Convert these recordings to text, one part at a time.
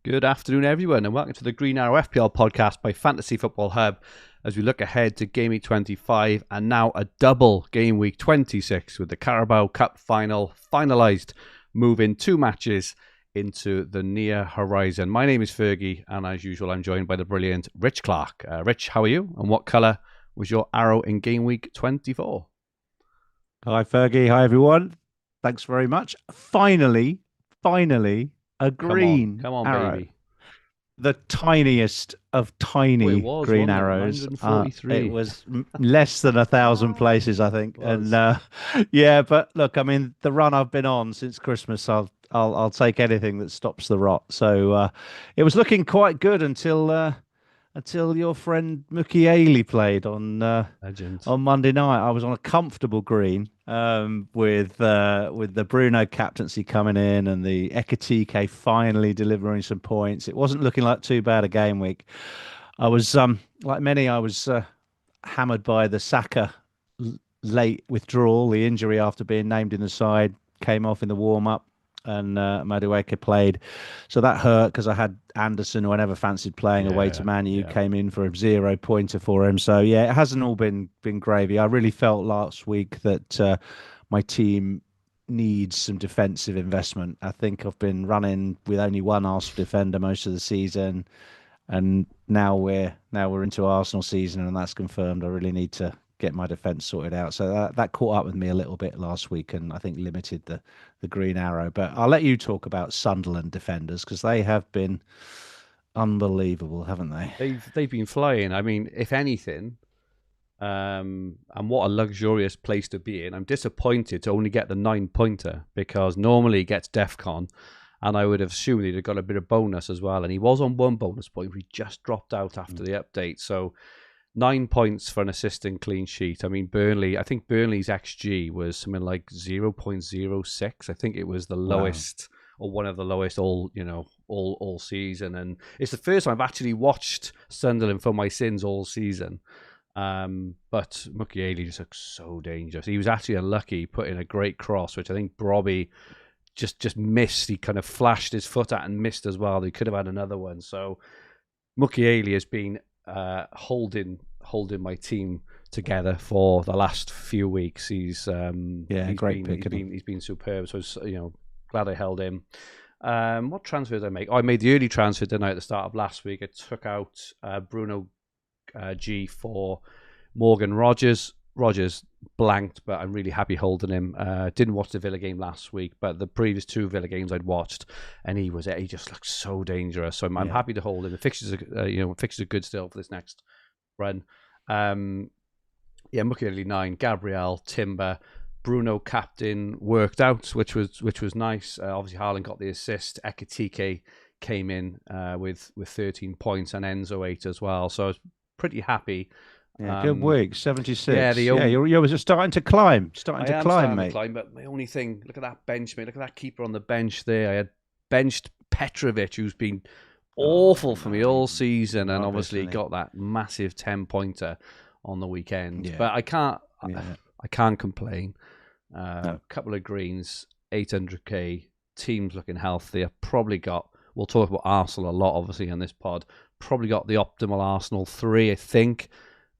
Good afternoon, everyone, and welcome to the Green Arrow FPL podcast by Fantasy Football Hub as we look ahead to Game Week 25 and now a double Game Week 26 with the Carabao Cup final finalised, moving 2 matches into the near horizon. My name is Fergie, and as usual, I'm joined by the brilliant Rich Clarke. Rich, how are you? And what colour was your arrow in Game Week 24? Hi, Fergie. Hi, everyone. Thanks very much. Finally, a green Come on, arrow. baby. The tiniest of tiny green arrows. 143. It was less than 1,000 places, I think. And yeah, but look, I mean, the run I've been on since Christmas, I'll take anything that stops the rot. So it was looking quite good until your friend Mukiele played on Monday night. I was on a comfortable green with the Bruno captaincy coming in and the Ekitike finally delivering some points. It wasn't looking like too bad a game week. I was like many, I was hammered by the Saka late withdrawal, the injury after being named in the side, came off in the warm-up. And Madueke played, so that hurt because I had Anderson, who I never fancied playing away to Man U, came in for a 0-pointer for him. So yeah, it hasn't all been gravy. I really felt last week that my team needs some defensive investment. I think I've been running with only one Arsenal defender most of the season, and now we're into Arsenal season, and that's confirmed. I really need to get my defence sorted out. So that caught up with me a little bit last week, and I think limited the green arrow. But I'll let you talk about Sunderland defenders because they have been unbelievable, haven't they? They've been flying. I mean, if anything, and what a luxurious place to be in. I'm disappointed to only get the 9-pointer because normally he gets DEFCON, and I would have assumed he'd have got a bit of bonus as well. And he was on 1 bonus point, but he just dropped out after the update. So 9 points for an assistant clean sheet. I mean, I think Burnley's XG was something like 0.06. I think it was the lowest or one of the lowest all season. And it's the first time I've actually watched Sunderland for my sins all season. But Mukiele just looks so dangerous. He was actually unlucky, put in a great cross, which I think Brobby just missed. He kind of flashed his foot at and missed as well. He could have had another one. So Mukiele has been holding my team together for the last few weeks. He's great pick. He's been superb. So glad I held him. What transfer did I make? I made the early transfer tonight at the start of last week. I took out Bruno G for Morgan Rogers. Rogers blanked, but I'm really happy holding him. Didn't watch the Villa game last week, but the previous 2 Villa games I'd watched, and he just looked so dangerous. So I'm happy to hold him. The fixtures are good still for this next run. Mukiele 9, Gabriel, Timber, Bruno captain worked out, which was nice. Obviously Haaland got the assist. Ekitike came in with 13 points and Enzo 8 as well. So I was pretty happy. Yeah, good week, 76. You're just starting to climb, mate. But my only thing, look at that bench, mate. Look at that keeper on the bench there. I had benched Petrovic, who's been awful for me all season, and obviously got that massive 10-pointer on the weekend. Yeah. But I can't complain. Couple of greens, 800k, teams looking healthy. We'll talk about Arsenal a lot, obviously, on this pod. Probably got the optimal Arsenal 3, I think.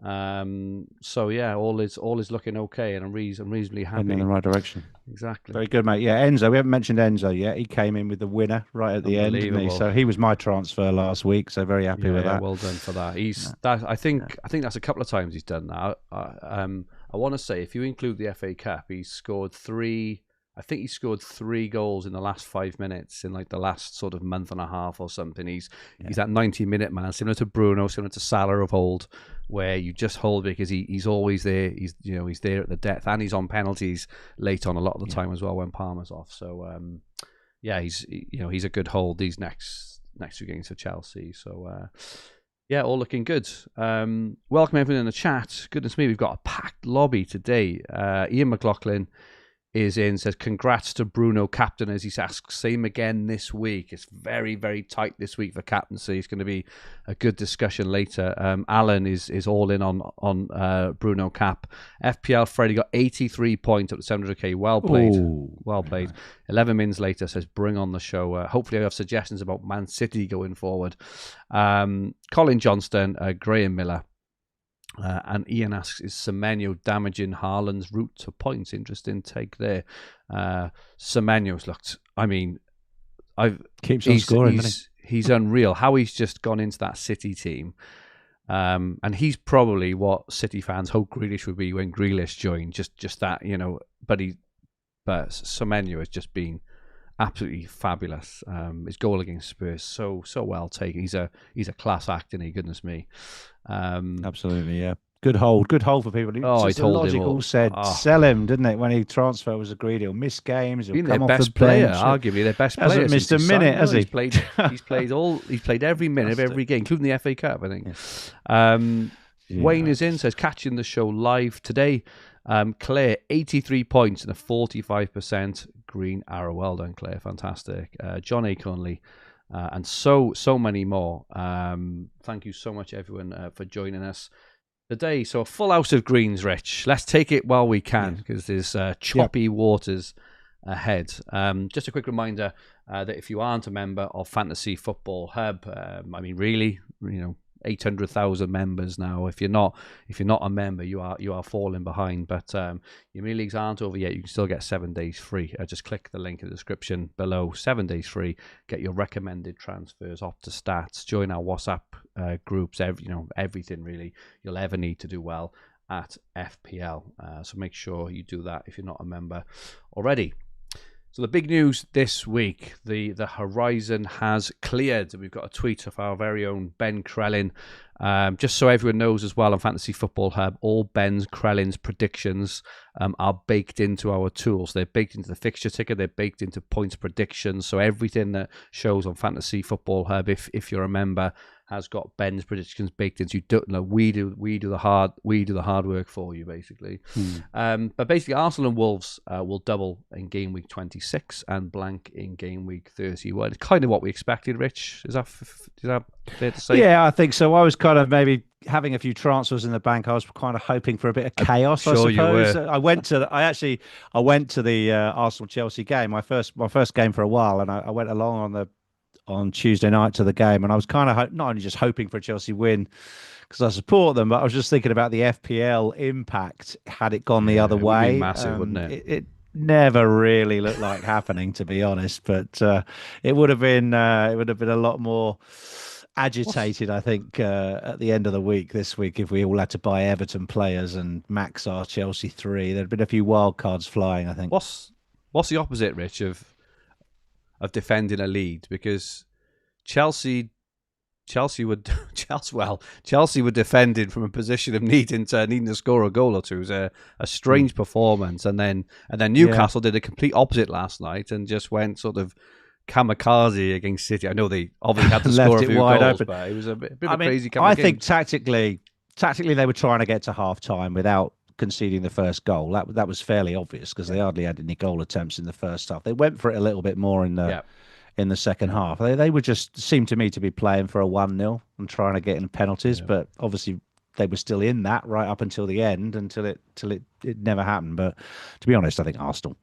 So yeah, all is looking okay, and I'm reasonably happy. In the right direction. Exactly. Very good, mate. Yeah, Enzo. We haven't mentioned Enzo yet. He came in with the winner right at the end, didn't he? So he was my transfer last week. So very happy with that. Well done for that. I think that's a couple of times he's done that. I want to say if you include the FA Cup, he scored 3. I think he scored 3 goals in the last 5 minutes in like the last sort of month and a half or something. He's that 90-minute man, similar to Bruno, similar to Salah of old, where you just hold because he's always there. He's there at the depth, and he's on penalties late on a lot of the time as well when Palmer's off. So he's a good hold these next 2 games for Chelsea. So all looking good. Welcome everyone in the chat. Goodness me, we've got a packed lobby today. Ian McLaughlin is in, says, congrats to Bruno, captain, as he asks, same again this week. It's very, very tight this week for captaincy. It's going to be a good discussion later. Alan is all in on Bruno Cap. FPL Freddie got 83 points up to 700k. Well played. Ooh. Well played. 11 minutes later says, bring on the show. Hopefully I have suggestions about Man City going forward. Colin Johnston, Graham Miller. And Ian asks, is Semenyo damaging Haaland's route to points? Interesting take there. Semenyo's looked, I mean, keeps on scoring. He's unreal. How he's just gone into that City team. And he's probably what City fans hope Grealish would be when Grealish joined. Just that, but Semenyo has just been absolutely fabulous. His goal against Spurs, so well taken. He's a class act, isn't he? Goodness me. Absolutely, yeah. Good hold for people. I told logical him said sell him, didn't it? When he transfer was agreed, he'll miss games. He'll been come their off best the player, bench. arguably their best player. Hasn't missed a minute, has he? He's played every minute of every game, including the FA Cup, I think. Yeah. Wayne is in, says, catching the show live today. Claire, 83 points and a 45% green arrow. Well done, Claire. Fantastic. John A. Conley. And so many more. Thank you so much, everyone, for joining us today. So a full house of greens, Rich. Let's take it while we can, because there's choppy waters ahead. Just a quick reminder that if you aren't a member of Fantasy Football Hub, I mean, really, 800,000 members now. If you're not a member, you are falling behind. But your mini leagues aren't over yet. You can still get 7 days free. Just click the link in the description below. 7 days free. Get your recommended transfers off to stats. Join our WhatsApp groups. Everything really you'll ever need to do well at FPL. So make sure you do that if you're not a member already. So the big news this week, the horizon has cleared. We've got a tweet of our very own Ben Krellin. Just so everyone knows as well, on Fantasy Football Hub, all Ben's Krellin's predictions are baked into our tools. They're baked into the fixture ticker. They're baked into points predictions. So everything that shows on Fantasy Football Hub, if you're a member, has got Ben's predictions baked into. You don't know, we do the hard work for you, basically. But basically, Arsenal and Wolves will double in game week 26 and blank in game week 31. It's kind of what we expected, Rich. Is that fair to say? Yeah, I think so. I was kind of maybe having a few transfers in the bank. I was kind of hoping for a bit of chaos. I suppose. You were. I went to the Arsenal Chelsea game. My first game for a while, and I went along on Tuesday night to the game, and I was kind of not only just hoping for a Chelsea win because I support them, but I was just thinking about the FPL impact had it gone the other way. It would be massive, wouldn't it? It never really looked like happening, to be honest, but it would have been a lot more agitated, I think, at the end of the week this week if we all had to buy Everton players and max our Chelsea 3. There'd been a few wild cards flying, I think. What's the opposite, Rich, of defending a lead? Because Chelsea were defended from a position of needing to score a goal or two. It was a strange performance, and then Newcastle did a complete opposite last night and just went sort of kamikaze against City. I know they obviously had to score a few goals, open. But it was a bit of a crazy kind of game. I think tactically they were trying to get to half time without conceding the first goal. That was fairly obvious because they hardly had any goal attempts in the first half. They went for it a little bit more in the second half. They were just seemed to me to be playing for a 1-0 and trying to get in penalties, but obviously they were still in that right up until the end, until it never happened. But to be honest, I think Arsenal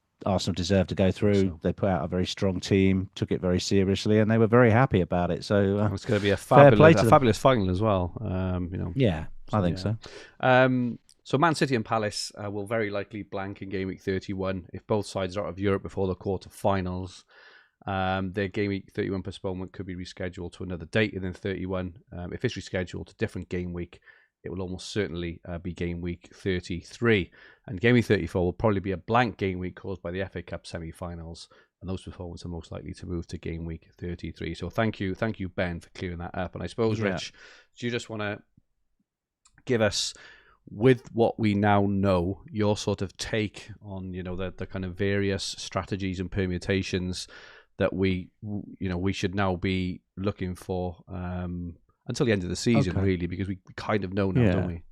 deserved to go through. So they put out a very strong team, took it very seriously, and they were very happy about it. So it's going to be a fabulous final as well. Yeah, I think so. So Man City and Palace will very likely blank in game week 31 if both sides are out of Europe before the quarter-finals. Their game week 31 postponement could be rescheduled to another date, and then 31, if it's rescheduled to a different game week, it will almost certainly be game week 33. And game week 34 will probably be a blank game week caused by the FA Cup semi-finals, and those performances are most likely to move to game week 33. So thank you, Ben, for clearing that up. And I suppose, Rich, do you just want to give us, with what we now know, your sort of take on the kind of various strategies and permutations that we should now be looking for until the end of the season, really, because we kind of know now, don't we?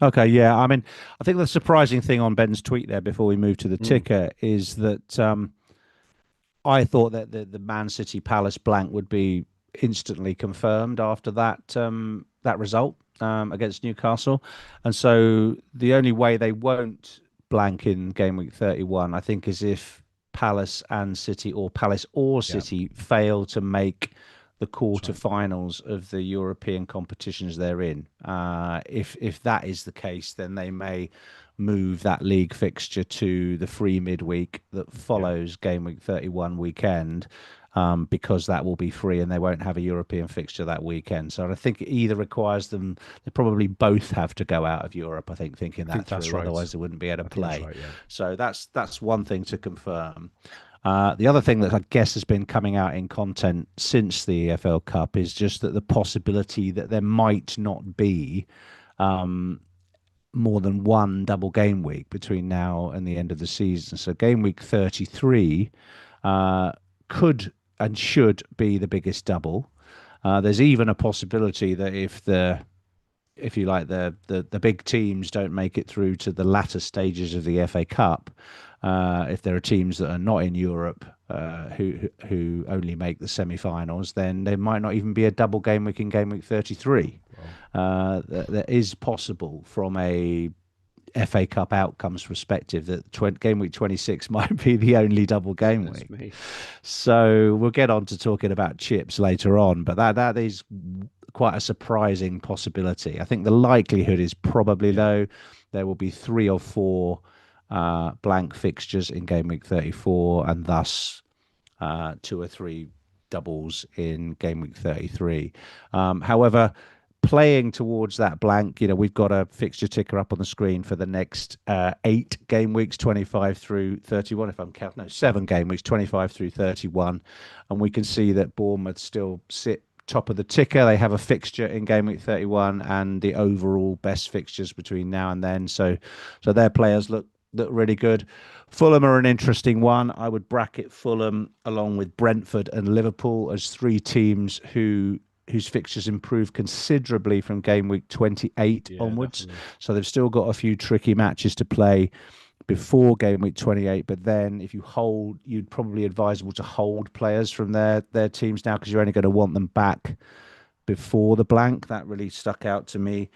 Okay, yeah. I mean, I think the surprising thing on Ben's tweet there before we move to the Mm, ticker is that I thought that the Man City Palace blank would be instantly confirmed after that result against Newcastle, and so the only way they won't blank in game week 31, I think, is if Palace and City, or Palace or yeah, City, fail to make the that's right. quarterfinals of the European competitions they're in. If that is the case, then they may move that league fixture to the free midweek that Yeah, follows game week 31 weekend, because that will be free and they won't have a European fixture that weekend. So I think it either requires them, they probably both have to go out of Europe, I think, thinking I that think that's through. right. Otherwise, they wouldn't be able to I think that's play. right. Yeah. So that's one thing to confirm. The other thing that I guess has been coming out in content since the EFL Cup is just that the possibility that there might not be um, more than one double game week between now and the end of the season. So game week 33 uh, could and should be the biggest double. There's even a possibility that if you like, the big teams don't make it through to the latter stages of the FA Cup, if there are teams that are not in Europe who only make the semi-finals, then there might not even be a double game week in game week 33. Well, That is possible from a FA Cup outcomes perspective, that game week 26 might be the only double game goodness week. me. So we'll get on to talking about chips later on, but that is quite a surprising possibility. I think the likelihood is probably, Yeah. though, there will be three or four blank fixtures in game week 34, and thus two or three doubles in game week 33. However, playing towards that blank, we've got a fixture ticker up on the screen for the next 8 game weeks, 25 through 31, if I'm counting, no, 7 game weeks, 25 through 31. And we can see that Bournemouth still sit top of the ticker. They have a fixture in game week 31 and the overall best fixtures between now and then. So their players look really good. Fulham are an interesting one. I would bracket Fulham along with Brentford and Liverpool as three teams whose fixtures improved considerably from game week 28 Yeah, onwards. definitely. So they've still got a few tricky matches to play before game week 28. But then if you hold, you'd probably advisable to hold players from their teams now, because you're only going to want them back before the blank. That really stuck out to me.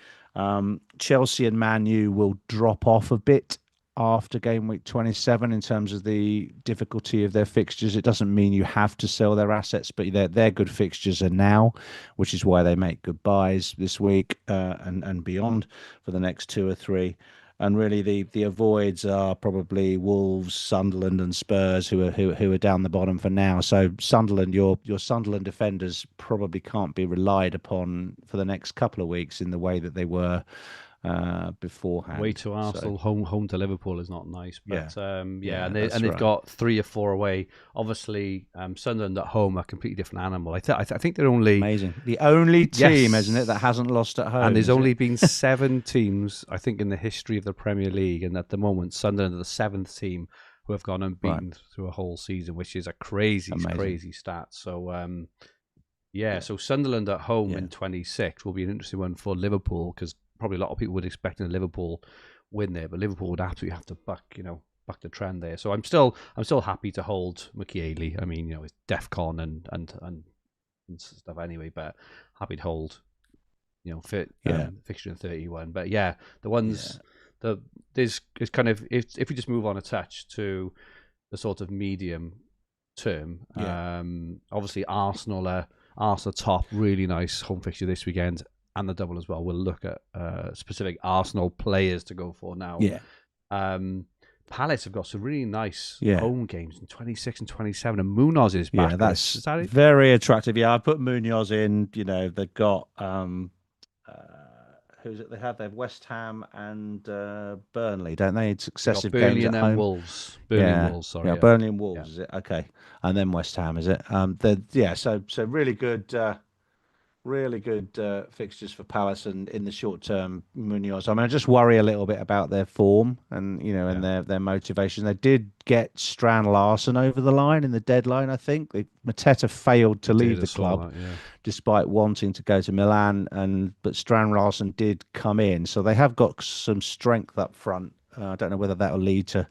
Chelsea and Man U will drop off a bit after game week 27 in terms of the difficulty of their fixtures. It doesn't mean you have to sell their assets, but their good fixtures are now, which is why they make good buys this week and beyond for the next two or three. And really, the avoids are probably Wolves, Sunderland, and Spurs, who are down the bottom for now. So Sunderland, your Sunderland defenders probably can't be relied upon for the next couple of weeks in the way that they were Away beforehand. to So Arsenal, home to Liverpool is not nice, yeah, but yeah, yeah, and that's they've right. got 3 or 4 away. Obviously, Sunderland at home are a completely different animal. I think they're only Amazing. The only team, isn't it, that yes, hasn't lost at and home, there's is only it? been 7 teams I think in the history of the Premier League, and at the moment Sunderland are the 7th team who have gone Right. unbeaten through a whole season, which is a crazy, Amazing. crazy stat. So yeah, Yeah. so Sunderland at home Yeah. in 26 will be an interesting one for Liverpool, because probably a lot of people would expect a Liverpool win there, but Liverpool would absolutely have to buck the trend there. So I'm still happy to hold McKeely. I mean, it's DefCon and stuff anyway, but happy to hold fit Yeah. fixture in 31. But yeah, the Yeah. ones the there's is kind of, if we just move on a touch to the sort of medium term. Yeah. Obviously Arsenal top, really nice home fixture this weekend, and the double as well. We'll look at specific Arsenal players to go for now. Yeah. Um, Palace have got some really nice Yeah. home games in 26 and 27, and Munoz is Yeah, back, Rich. Is that's that it? very attractive. Yeah, I put Munoz in. They've got uh, who's it? They have West Ham and Burnley, don't they? They got Successive games Burnley and at then home. Wolves. Burnley and Yeah, Wolves, sorry, yeah, yeah. Burnley and Yeah. Wolves, is it? Okay, and then West Ham, is it? Yeah, so really good, really good fixtures for Palace, and in the short term, Munoz. I mean, I just worry a little bit about their form and and Yeah, their motivation. They did get Strand Larsen over the line in the deadline. I think Mateta failed I to did. leave I the saw club that. Yeah, despite wanting to go to Milan, but Strand Larsen did come in, so they have got some strength up front. I don't know whether that will lead to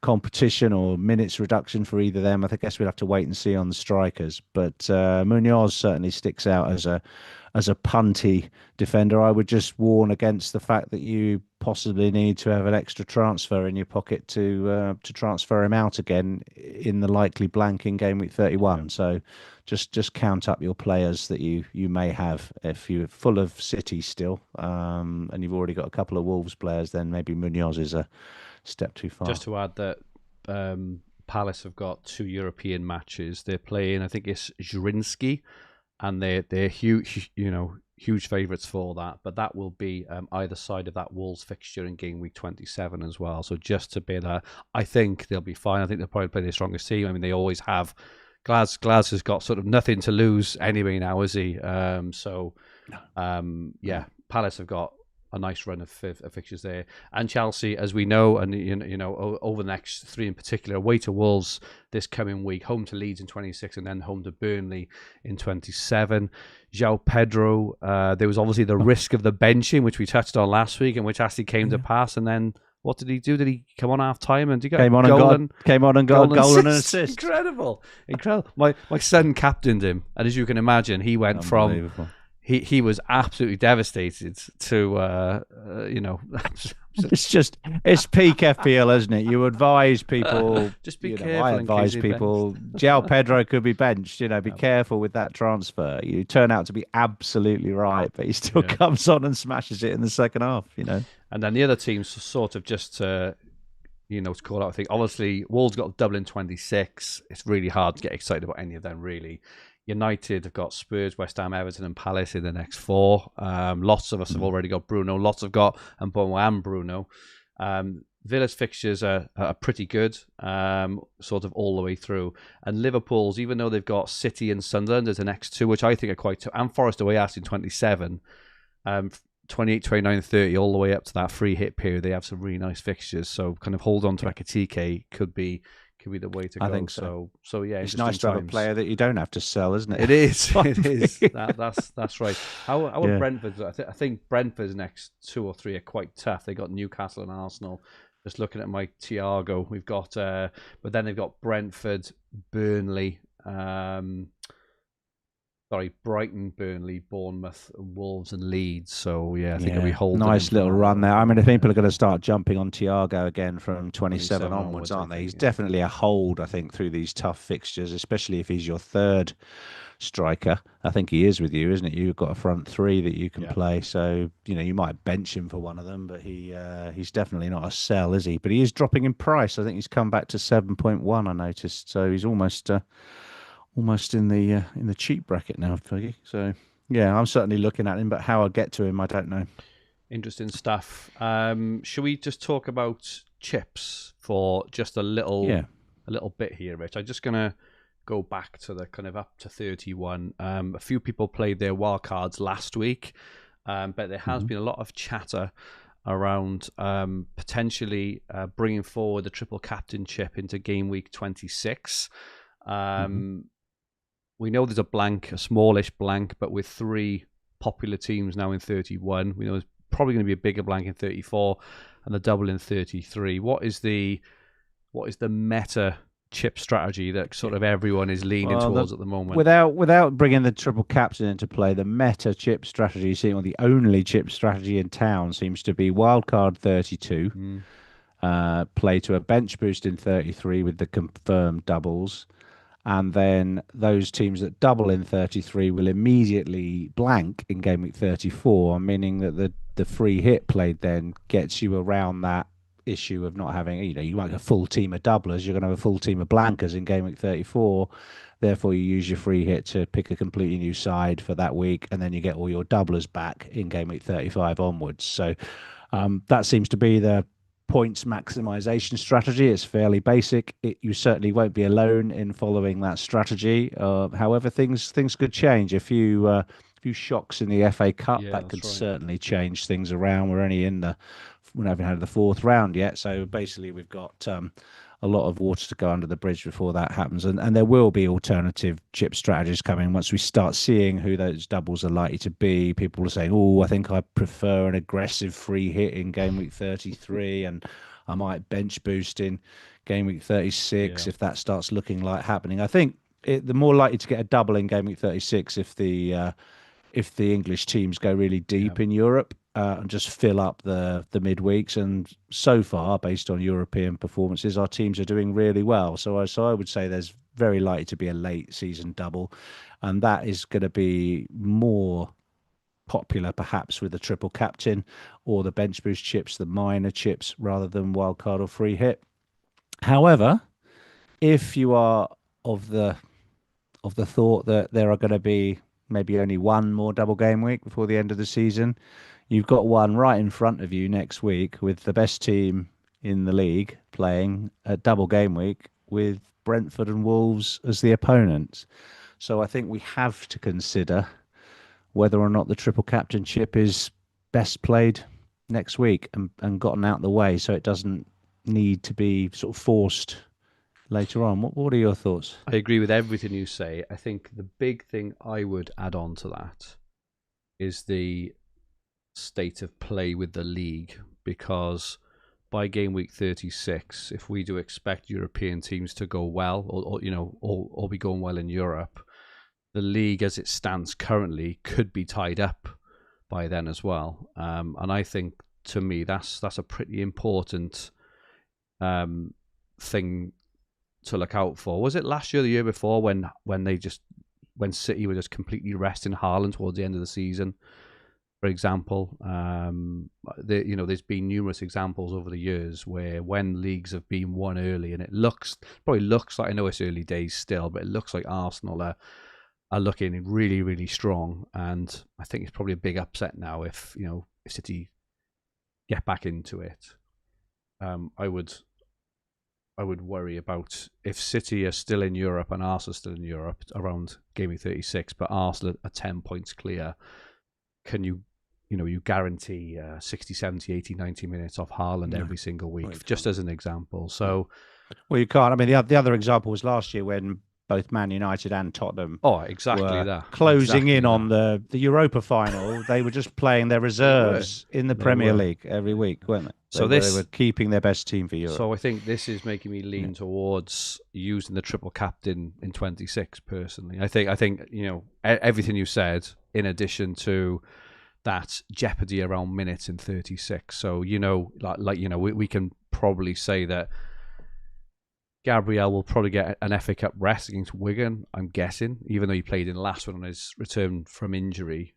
competition or minutes reduction for either of them. I guess we'd have to wait and see on the strikers. But Munoz certainly sticks out as a punty defender. I would just warn against the fact that you possibly need to have an extra transfer in your pocket to transfer him out again in the likely blank in game week yeah. 31. So just count up your players that you may have. If you're full of City still, and you've already got a couple of Wolves players, then maybe Munoz is a step too far. Just to add that Palace have got 2 European matches. They're playing, I think it's Zrinski, and they're huge, huge favourites for that. But that will be either side of that Wolves fixture in game week 27 as well. So just to be that, I think they'll be fine. I think they'll probably play their strongest team. I mean, they always have. Glas has got sort of nothing to lose anyway now, is he? Yeah, Palace have got a nice run of fixtures there, and Chelsea, as we know, and over the next 3 in particular, away to Wolves this coming week, home to Leeds in 26, and then home to Burnley in 27. João Pedro, there was obviously the risk of the benching, which we touched on last week, and which actually came to pass, and then. What did he do? Did he come on half time and came on and got a goal and an assist? Incredible. My son captained him, and as you can imagine, he went from he was absolutely devastated to it's peak FPL, isn't it? You advise people. Just be careful. I advise people. João Pedro could be benched. Be careful with that transfer. You turn out to be absolutely right, but he still comes on and smashes it in the second half. And then the other teams sort of just to call out. I think obviously Wolves got double in 26. It's really hard to get excited about any of them really. United have got Spurs, West Ham, Everton, and Palace in the next 4. Lots of us have already got Bruno. Lots have got Mbomo and Bruno. Villa's fixtures are pretty good, sort of all the way through. And Liverpool's, even though they've got City and Sunderland as the next 2, which I think are quite tough, and Forest away in 27, 28, 29, 30, all the way up to that free hit period, they have some really nice fixtures. So kind of hold on to Ekitike could be the way to go. I think so. So yeah, it's nice to have a player that you don't have to sell, isn't it? It is. It is. That's right. How are Brentford? I think Brentford's next 2 or 3 are quite tough. They got Newcastle and Arsenal. Just looking at my Thiago, we've got, but then they've got Brentford, Burnley. Brighton, Burnley, Bournemouth, Wolves, and Leeds. So yeah, I think we hold nice little run there. I mean, if people are going to start jumping on Thiago again from 27 onwards, aren't they? He's definitely a hold, I think, through these tough fixtures, especially if he's your third striker. I think he is with you, isn't it? You've got a front 3 that you can play, so you might bench him for one of them, but he's definitely not a sell, is he? But he is dropping in price. I think he's come back to 7.1. I noticed, so he's almost in the cheap bracket now, Fergie. So yeah, I'm certainly looking at him, but how I'll get to him, I don't know. Interesting stuff. Should we just talk about chips for just a little bit here, Rich? I'm just gonna go back to the kind of up to 31. A few people played their wildcards last week, but there has been a lot of chatter around potentially bringing forward the triple captain chip into game week 26. We know there's a smallish blank, but with 3 popular teams now in 31, we know there's probably going to be a bigger blank in 34 and the double in 33. What is the meta chip strategy that sort of everyone is leaning towards at the moment? Without bringing the triple captain into play, the meta chip strategy, the only chip strategy in town, seems to be wildcard 32, play to a bench boost in 33 with the confirmed doubles. And then those teams that double in 33 will immediately blank in game week 34, meaning that the free hit played then gets you around that issue of not having, you might have a full team of doublers, you're going to have a full team of blankers in game week 34. Therefore, you use your free hit to pick a completely new side for that week, and then you get all your doublers back in game week 35 onwards. So that seems to be the points maximization strategy. It's fairly basic. You certainly won't be alone in following that strategy. However, things could change if you few shocks in the FA Cup Yeah, that that's could right. certainly change things around. We haven't had the fourth round yet, so basically we've got a lot of water to go under the bridge before that happens, and there will be alternative chip strategies coming once we start seeing who those doubles are likely to be. People are saying, "Oh, I think I prefer an aggressive free hit in game week 33, and I might bench boost in game week 36 Yeah, if that starts looking like happening." I think the more likely to get a double in game week 36 if the English teams go really yeah. deep in Europe and just fill up the midweeks. And so far, based on European performances, our teams are doing really well. So I would say there's very likely to be a late season double, and that is going to be more popular perhaps with the triple captain or the bench boost chips, the minor chips, rather than wildcard or free hit. However, if you are of the thought that there are going to be maybe only one more double game week before the end of the season, you've got one right in front of you next week with the best team in the league playing a double game week with Brentford and Wolves as the opponents. So I think we have to consider whether or not the triple captainship is best played next week and gotten out of the way so it doesn't need to be sort of forced later on. What are your thoughts? I agree with everything you say. I think the big thing I would add on to that is the state of play with the league, because by game week 36, if we do expect European teams to go well, or be going well in Europe, the league as it stands currently could be tied up by then as well. And I think, to me, that's a pretty important thing to look out for. Was it last year, the year before, when City were just completely resting Haaland towards the end of the season, for example? There's been numerous examples over the years where when leagues have been won early, and it probably looks like, I know it's early days still, but it looks like Arsenal are looking really, really strong. And I think it's probably a big upset now if City get back into it. I would worry about if City are still in Europe and Arsenal are still in Europe around game week 36, but Arsenal are 10 points clear. Can you guarantee 60, 70, 80, 90 minutes off Haaland every single week, just as an example? So, well, you can't. I mean, the other example was last year when both Man United and Tottenham were closing in on the Europa final. They were just playing their reserves in the Premier League every week, weren't they? So they were keeping their best team for Europe. So I think this is making me lean towards using the triple captain in 26 personally. I think everything you said, in addition to that jeopardy around minutes in 36. So we can probably say that Gabriel will probably get an FA Cup rest against Wigan, I'm guessing, even though he played in the last one on his return from injury.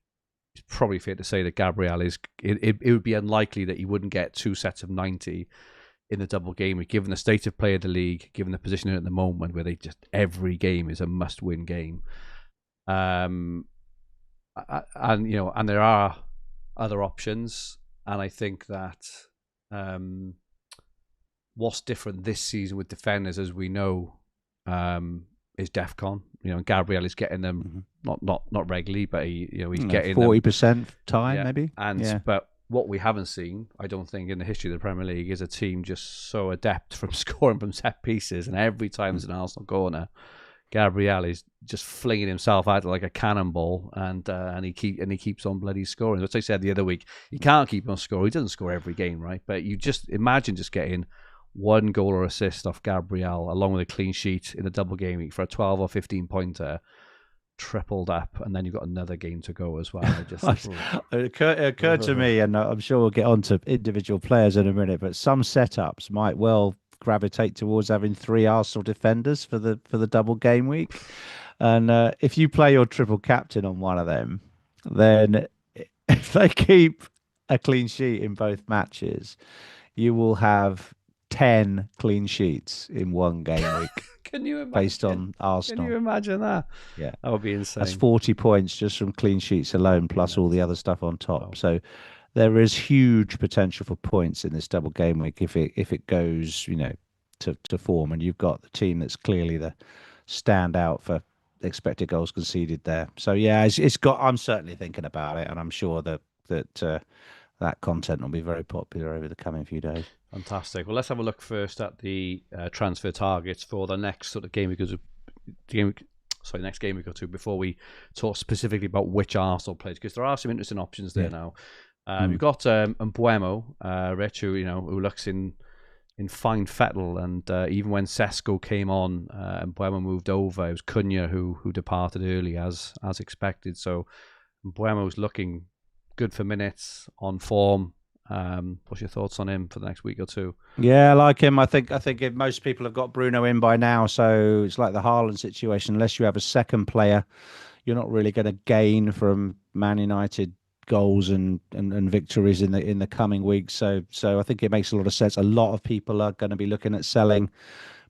It's probably fair to say that Gabriel it would be unlikely that he wouldn't get 2 sets of 90 in the double game week, given the state of play of the league, given the position at the moment where every game is a must-win game. And there are other options, and I think that what's different this season with defenders, as we know, is DEFCON. Gabriel is getting them not regularly, but he's getting 40% time, maybe. But what we haven't seen, I don't think, in the history of the Premier League is a team just so adept from scoring from set pieces, and every time there's an Arsenal corner, Gabriel is just flinging himself out like a cannonball, and he keeps on bloody scoring. As I said the other week, he can't keep on scoring. He doesn't score every game, right? But you just imagine just getting one goal or assist off Gabriel, along with a clean sheet in the double game week for a 12 or 15 pointer, tripled up, and then you've got another game to go as well. It occurred to me, and I'm sure we'll get on to individual players in a minute, but some setups might well gravitate towards having 3 Arsenal defenders for the double game week. And if you play your triple captain on one of them, then if they keep a clean sheet in both matches, you will have 10 clean sheets in one game week. Can you imagine? Based on Arsenal. Can you imagine that? Yeah. That would be insane. That's 40 points just from clean sheets alone, plus all the other stuff on top. Wow. So there is huge potential for points in this double game week if it goes, to form, and you've got the team that's clearly the standout for expected goals conceded there. So yeah, it's got. I'm certainly thinking about it, and I'm sure that that content will be very popular over the coming few days. Fantastic. Well, let's have a look first at the transfer targets for the next sort of game because next game we go to before we talk specifically about which Arsenal players, because there are some interesting options there now. You've got Mbuemo, Rich, who looks in fine fettle, and even when Sesko came on, Mbuemo moved over. It was Cunha who departed early as expected. So Mbuemo's looking good for minutes, on form. What's your thoughts on him for the next week or two? Yeah, I like him. I think if most people have got Bruno in by now, so it's like the Haaland situation. Unless you have a second player, you're not really going to gain from Man United goals and victories in the coming weeks. So I think it makes a lot of sense. A lot of people are going to be looking at selling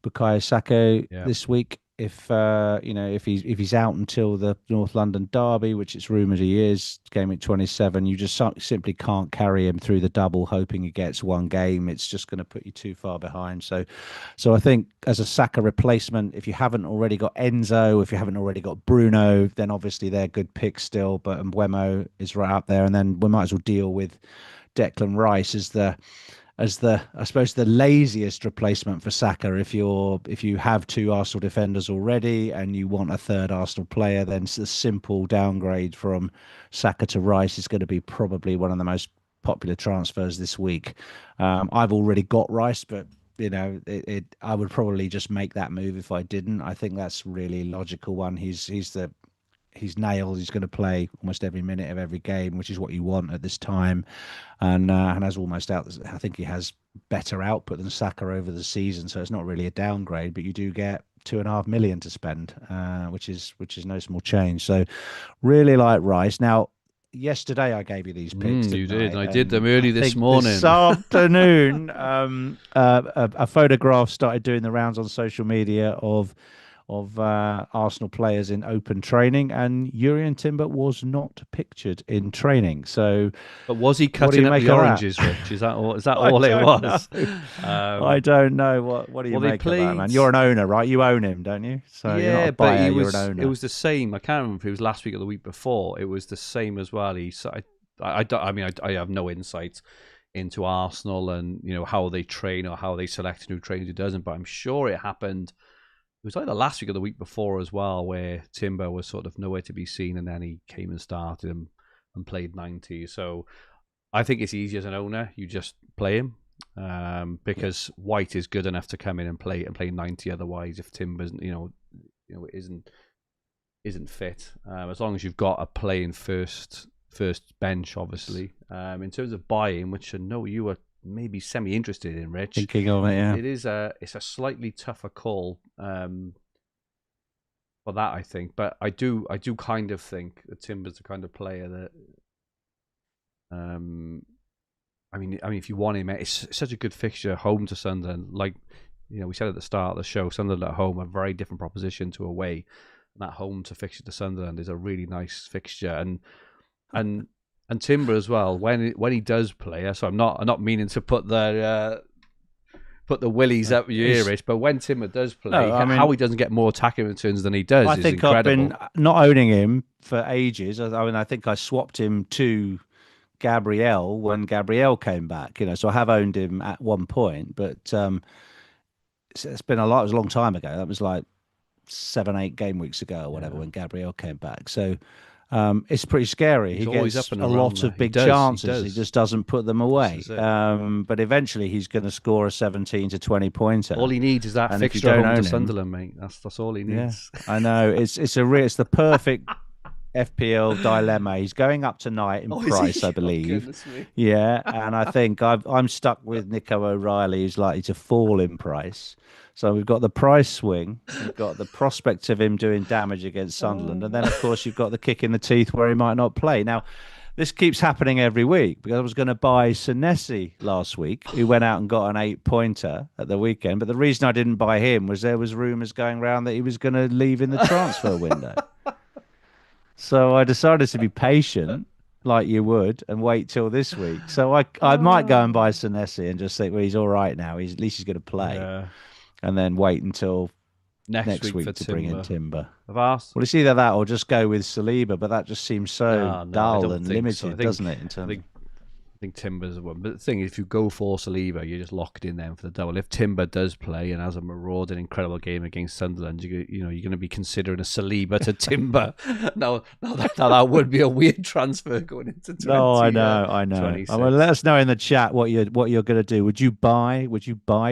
Bukayo Saka this week. If if he's out until the North London derby, which it's rumoured he is, game week 27, you just simply can't carry him through the double hoping he gets one game. It's just going to put you too far behind. So I think as a Saka replacement, if you haven't already got Enzo, if you haven't already got Bruno, then obviously they're good picks still. But Mbuemo is right up there, and then we might as well deal with Declan Rice as I suppose the laziest replacement for Saka. If you have two Arsenal defenders already and you want a third Arsenal player, then the simple downgrade from Saka to Rice is going to be probably one of the most popular transfers this week. I've already got Rice, but I would probably just make that move if I didn't. I think that's really logical one. He's nailed. He's going to play almost every minute of every game, which is what you want at this time, and has almost out. I think he has better output than Saka over the season, so it's not really a downgrade. But you do get 2.5 million to spend, which is no small change. So really like Rice. Now, yesterday I gave you these picks. You did. I did them early this morning. This afternoon, a photograph started doing the rounds on social media of Arsenal players in open training, and Jurriën Timber was not pictured in training. So, but was he cutting up the oranges, Rich? Is that all? Is that all it was? I don't know. What do you make of that, man? You're an owner, right? You own him, don't you? So yeah, you're not a buyer, you're an owner. It was the same. I can't remember if it was last week or the week before. It was the same as well. I have no insight into Arsenal and how they train or how they select who trains, who doesn't. But I'm sure it happened. It was either last week or the week before as well, where Timber was sort of nowhere to be seen, and then he came and started and played 90. So I think it's easy as an owner. You just play him because White is good enough to come in and play 90. Otherwise, if Timber's isn't fit, as long as you've got a playing first bench, obviously. In terms of buying, which I know you were maybe semi-interested in, Rich. Thinking of it, yeah. It's a slightly tougher call for that, I think. But I do kind of think that Timber's the kind of player that if you want him, it's such a good fixture home to Sunderland. Like we said at the start of the show, Sunderland at home, a very different proposition to away. And that home to fixture to Sunderland is a really nice fixture, and Timber as well, when he does play. So I'm not meaning to put the willies up your ears, but when Timber does play, how he doesn't get more attacking returns than he does is incredible. I've been not owning him for ages. I think I swapped him to Gabriel when Gabriel came back. So I have owned him at one point, but it's been a lot. It was a long time ago. That was like 7-8 game weeks ago or whatever when Gabriel came back. So. It's pretty scary. He gets a lot of big chances. He just doesn't put them away. But eventually he's going to score a 17 to 20 pointer. All he needs is that fixture home to Sunderland, mate. That's all he needs. Yeah, I know. It's the perfect FPL dilemma. He's going up tonight in price, I believe. Yeah, and I think I'm stuck with Nico O'Reilly, who's likely to fall in price. So we've got the price swing, we've got the prospect of him doing damage against Sunderland, and then, of course, you've got the kick in the teeth where he might not play. Now, this keeps happening every week because I was going to buy Senesi last week, who went out and got an 8-pointer at the weekend. But the reason I didn't buy him was there was rumours going around that he was going to leave in the transfer window. So I decided to be patient, like you would, and wait till this week. So I might go and buy Senesi and just think, well, he's all right now. At least he's going to play. Yeah. And then wait until, next week for to bring in Timber. Of ours? Well, it's either that or just go with Saliba, but that just seems so No, dull and limited, doesn't it? I think Timber's the one. But the thing is, if you go for Saliba, you're just locked in then for the double. If Timber does play and has a marauding, incredible game against Sunderland, you're going to be considering a Saliba to Timber. now that would be a weird transfer going into 20. No, I know. Well, let us know in the chat what you're going to do. Would you buy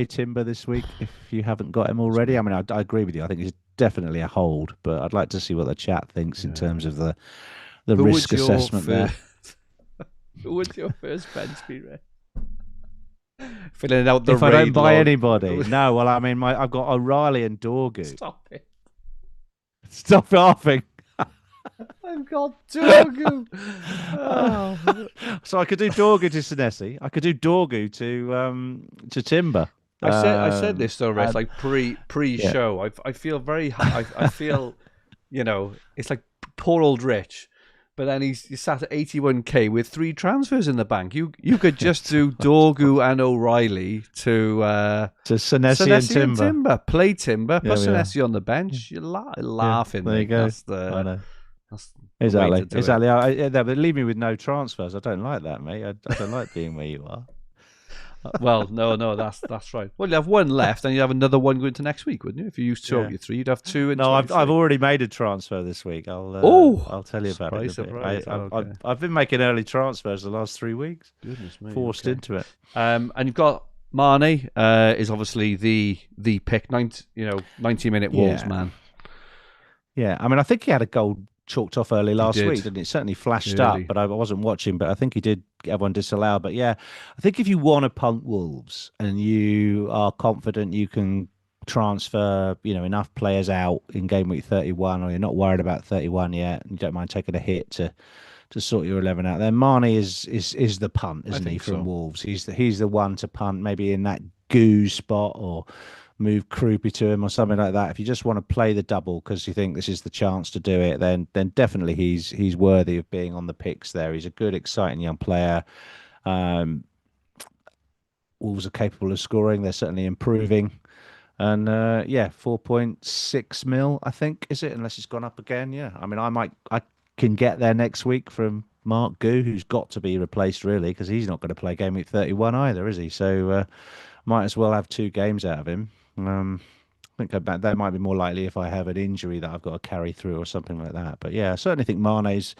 Timber this week if you haven't got him already? I mean, I agree with you. I think it's definitely a hold, but I'd like to see what the chat thinks in terms of the risk assessment there. Who would your first bench be, Ray? Filling out the if I don't buy anybody. No, well, I mean, I've got O'Reilly and Dorgu. Stop it. Stop laughing. I've got Dorgu. Oh. So I could do Dorgu to Senesi. I could do Dorgu to Timber. I said this though, Ray. Like pre-show. Yeah. I feel very. I feel, it's like poor old Rich. But then he's sat at 81k with 3 transfers in the bank. You could just do Dorgu and O'Reilly to Senesi and Timber. Play Timber, put Senesi on the bench. You're laughing. There you go. I know. Exactly. But leave me with no transfers. I don't like that, mate. I don't like being where you are. Well, no, that's right. Well, you have one left, and you have another one going to next week, wouldn't you? If you used 2 of your 3, you'd have 2. No, I've already made a transfer this week. I'll tell you about it. I've been making early transfers the last 3 weeks. Goodness me, forced into it. And you've got Mane is obviously the pick. 90-minute Wolves man. Yeah, I mean, I think he had a goal chalked off early last week, and it certainly flashed up, but I wasn't watching, but I think he did get everyone disallowed. But yeah, I think if you want to punt Wolves and you are confident you can transfer, enough players out in game week 31, or you're not worried about 31 yet, and you don't mind taking a hit to sort your 11 out, then Mane is the punt, isn't he, from Wolves? He's the one to punt, maybe in that goo spot, or move Kroupy to him or something like that. If you just want to play the double because you think this is the chance to do it, then definitely he's worthy of being on the picks there. He's a good, exciting young player. Wolves are capable of scoring. They're certainly improving. And 4.6 mil, I think, is it? Unless it's gone up again. Yeah. I mean, I can get there next week from Mark Gu, who's got to be replaced really, because he's not going to play game week 31 either, is he? So might as well have 2 games out of him. I think that might be more likely if I have an injury that I've got to carry through or something like that. But yeah, I certainly think Mane's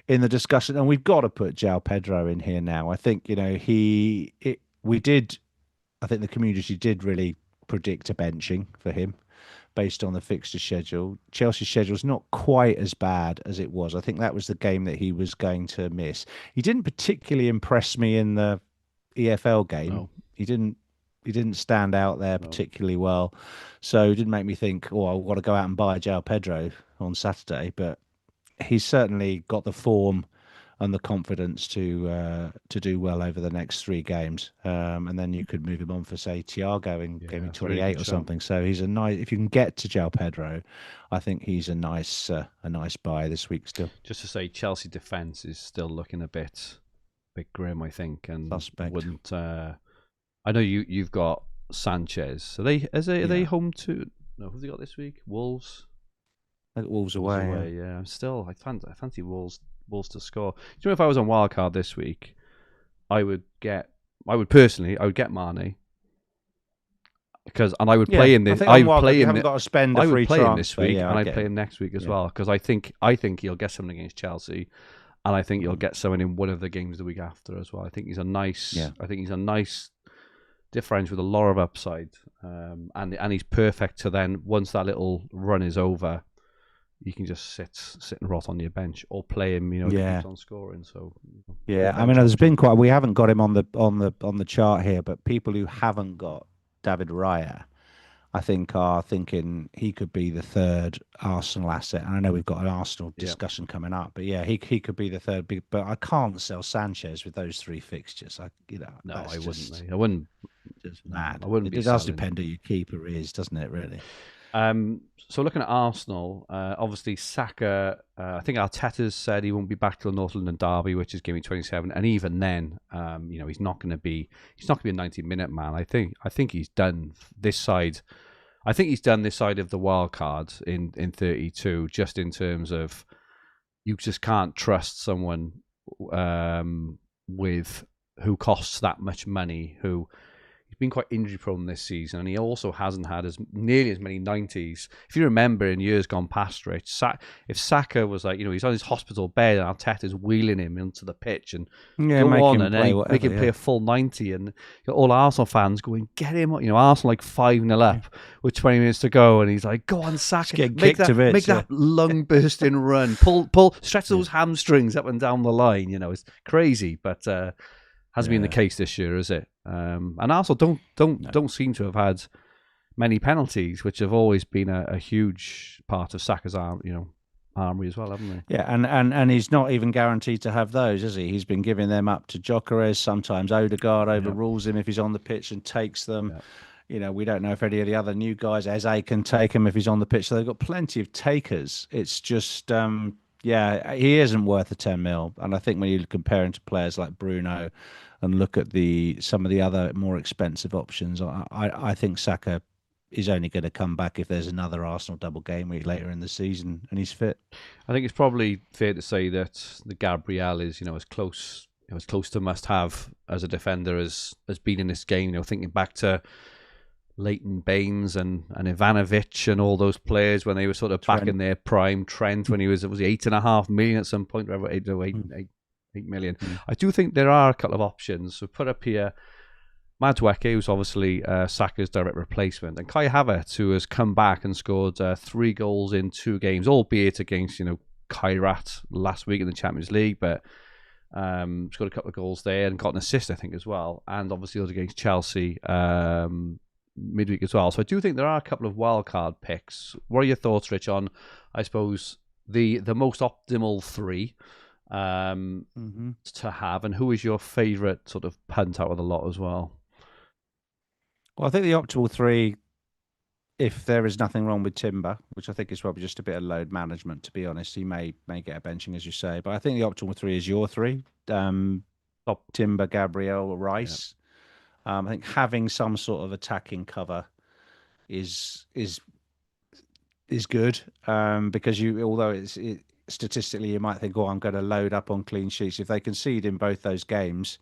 in the discussion, and we've got to put João Pedro in here now. I think I think the community did really predict a benching for him based on the fixture schedule. Chelsea's schedule is not quite as bad as it was. I think that was the game that he was going to miss. He didn't particularly impress me in the EFL game. No. He didn't stand out there particularly well. So it didn't make me think, I've got to go out and buy João Pedro on Saturday. But he's certainly got the form and the confidence to do well over the next 3 games. And then you could move him on for, say, Thiago in game 28 or something. So he's a nice, if you can get to João Pedro, I think he's a nice buy this week still. Just to say, Chelsea defence is still looking a bit grim, I think. And suspect. Wouldn't... I know you've got Sanchez. Are they home to? No, who've they got this week? Wolves. I got Wolves away. Yeah. I fancy Wolves to score. Do you know, if I was on wildcard this week, I would get Mane I would play him this. I would play him. Got to spend a free play transfer. Him this week, and I'd play him next week as well, because I think he'll get something against Chelsea. And I think you'll get someone in one of the games the week after as well. I think he's a nice differential with a lot of upside, and he's perfect to then, once that little run is over, you can just sit and rot on your bench or play him. If he keeps on scoring. So I mean, there's been we haven't got him on the chart here, but people who haven't got David Raya, I think, are thinking he could be the 3rd Arsenal asset. And I know we've got an Arsenal discussion coming up, but he could be the 3rd big. But I can't sell Sanchez with those 3 fixtures. I wouldn't. I wouldn't. Just mad. I wouldn't. It does depend who your keeper is, doesn't it? Really. So looking at Arsenal, obviously Saka. I think Arteta's said he won't be back till the North London derby, which is game 27. And even then, he's not going to be a 90-minute man. I think he's done this side. I think he's done this side of the wild card in 32, just in terms of you just can't trust someone with who costs that much money, who he's been quite injury prone this season, and he also hasn't had nearly as many 90s. If you remember in years gone past, Rich, if Saka was like, he's on his hospital bed and Arteta's wheeling him into the pitch and go on and then make him play a full 90, and all Arsenal fans going, get him, Arsenal like 5-0 up with 20 minutes to go, and he's like, go on, Saka, make that lung bursting run, stretch those hamstrings up and down the line. It's crazy, but hasn't been the case this year, is it? And Arsenal don't seem to have had many penalties, which have always been a huge part of Saka's armory as well, haven't they? Yeah, and he's not even guaranteed to have those, is he? He's been giving them up to Gyökeres. Sometimes Odegaard overrules him if he's on the pitch and takes them. Yeah. We don't know if any of the other new guys, Eze, can take him if he's on the pitch. So they've got plenty of takers. It's just, he isn't worth a 10 mil. And I think when you compare him to players like Bruno and look at some of the other more expensive options, I think Saka is only going to come back if there's another Arsenal double game week later in the season and he's fit. I think it's probably fair to say that the Gabriel is, as close to must have as a defender as been in this game. Thinking back to Leighton Baines and Ivanovic and all those players when they were sort of back in their prime. Trent when he was 8.5 million at some point, whatever, 8 million. I do think there are a couple of options. We've put up here Madueke, who's obviously Saka's direct replacement, and Kai Havertz, who has come back and scored 3 goals in 2 games, albeit against Kairat last week in the Champions League, but he's got a couple of goals there and got an assist, I think, as well, and obviously those against Chelsea midweek as well. So I do think there are a couple of wildcard picks. What are your thoughts, Rich, on, I suppose, the most optimal 3 to have, and who is your favourite sort of punt out of the lot as well? Well, I think the optimal 3, if there is nothing wrong with Timber, which I think is probably just a bit of load management, to be honest, he may get a benching, as you say, but I think the optimal 3 is your 3, Timber, Gabriel, Rice. I think having some sort of attacking cover is good, because although statistically you might think, I'm going to load up on clean sheets. If they concede in both those games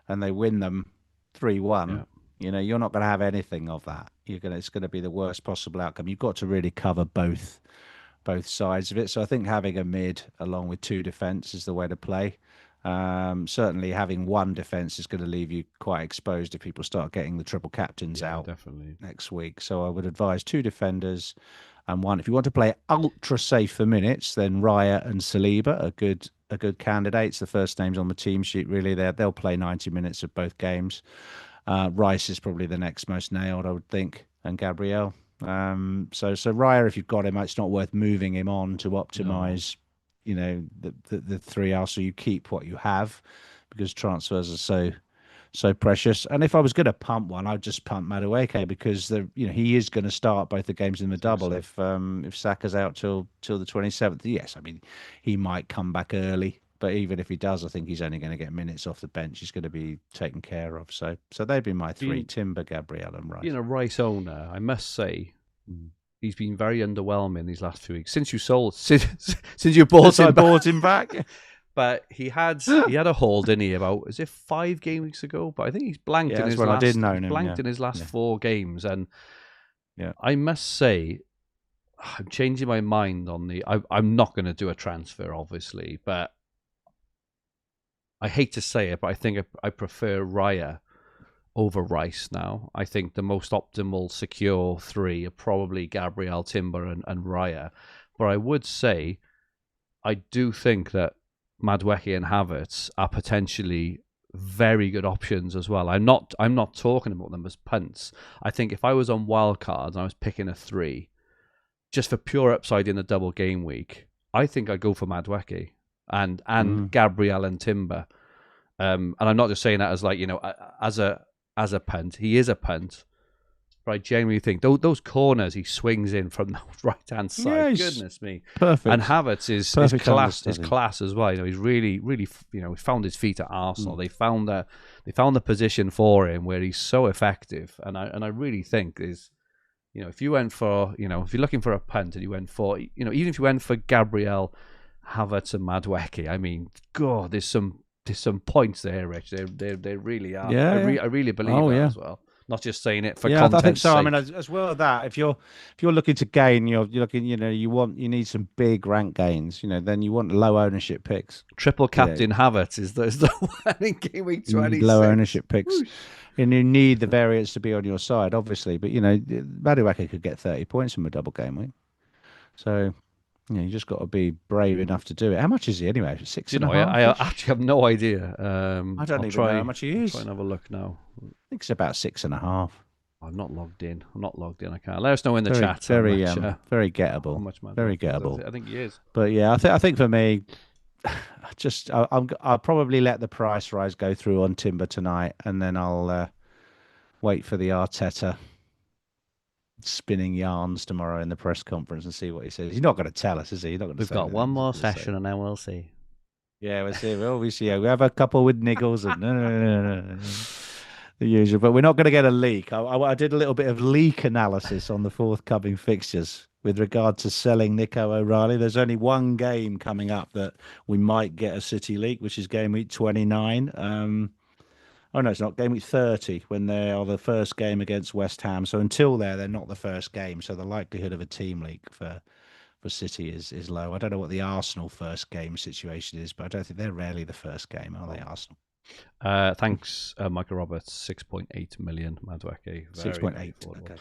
and they win them 3-1, you're not going to have anything of that. It's going to be the worst possible outcome. You've got to really cover both sides of it. So I think having a mid along with 2 defence is the way to play. Certainly having 1 defence is going to leave you quite exposed if people start getting the triple captains out next week. So I would advise 2 defenders and 1. If you want to play ultra safe for minutes, then Raya and Saliba are good candidates. The first names on the team sheet, really. They'll play 90 minutes of both games. Rice is probably the next most nailed, I would think, and Gabriel. So Raya, if you've got him, it's not worth moving him on to optimise. The 3 are, so you keep what you have, because transfers are so precious. And if I was going to punt one, I'd just punt Madueke, because he is going to start both the games in the double if Saka's out till the 27th. Yes, I mean, he might come back early, but even if he does, I think he's only going to get minutes off the bench. He's going to be taken care of. So they'd be my 3: Timber, Gabriel, and Rice. Being a Rice owner, I must say, he's been very underwhelming these last few weeks since you bought him back. But he had a hold, didn't he? About, is it 5 game weeks ago? But I think he's blanked in his last 4 games, and I must say, I'm changing my mind on I'm not going to do a transfer, obviously, but I hate to say it, but I think I prefer Raya over Rice now. I think the most optimal, secure 3 are probably Gabriel, Timber, and Raya. But I would say, I do think that Madueke and Havertz are potentially very good options as well. I'm not talking about them as punts. I think if I was on wildcard and I was picking a 3, just for pure upside in the double game week, I think I'd go for Madueke and Gabriel and Timber. And I'm not just saying that as like, as a punt. He is a punt. But I genuinely think those corners he swings in from the right-hand side, goodness me. Perfect. And Havertz is class as well. He's really, really, he found his feet at Arsenal. They found the position for him where he's so effective. And I really think if you went for, if you're looking for a punt and you went for, even if you went for Gabriel, Havertz, and Madueke, I mean, God, there's some points there, Rich. They really are. Yeah, I really believe that as well. Not just saying it for I think so. sake. I mean, as well as that, if you're looking to gain, you're looking, you need some big rank gains. Then you want low ownership picks. Triple captain Havertz is the one in game week 26. You need low ownership picks. Whoosh. And you need the variance to be on your side, obviously. But Madueke could get 30 points from a double game week. So you just got to be brave enough to do it. How much is he anyway? 6.5? I actually have no idea. I don't even know how much he is. Try and have a look now. I think it's about 6.5. I'm not logged in. I can't. Let us know in the chat. Very gettable. How much very gettable. I think he is. But yeah, I think for me, I'll probably let the price rise go through on Timber tonight, and then I'll wait for the Arteta spinning yarns tomorrow in the press conference and see what he says. He's not going to tell us, is he? We've got one more session, and then we'll see. Yeah, we'll see. We have a couple with niggles and no. The usual, but we're not going to get a leak. I did a little bit of leak analysis on the forthcoming fixtures with regard to selling Nico O'Reilly. There's only one game coming up that we might get a City leak, which is game week 29. Oh no, it's not game week 30 when they are the first game against West Ham. So until they're not the first game. So the likelihood of a team leak for City is low. I don't know what the Arsenal first game situation is, but I don't think they're rarely the first game, are they, Arsenal? Thanks, Michael Roberts. 6.8 million. Madueke. 6.8. Okay.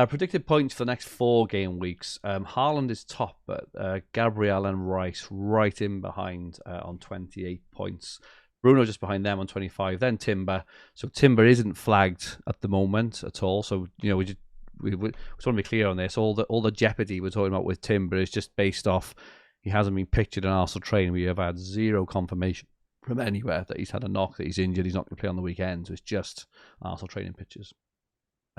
Predicted points for the next 4 game weeks. Haaland is top, but Gabriel and Rice right in behind on 28 points. Bruno just behind them on 25. Then Timber. So Timber isn't flagged at the moment at all. So we just want to be clear on this. All the jeopardy we're talking about with Timber is just based off he hasn't been pictured in Arsenal training. We have had zero confirmation from anywhere that he's had a knock, that he's injured, he's not going to play on the weekend. So it's just Arsenal training pictures.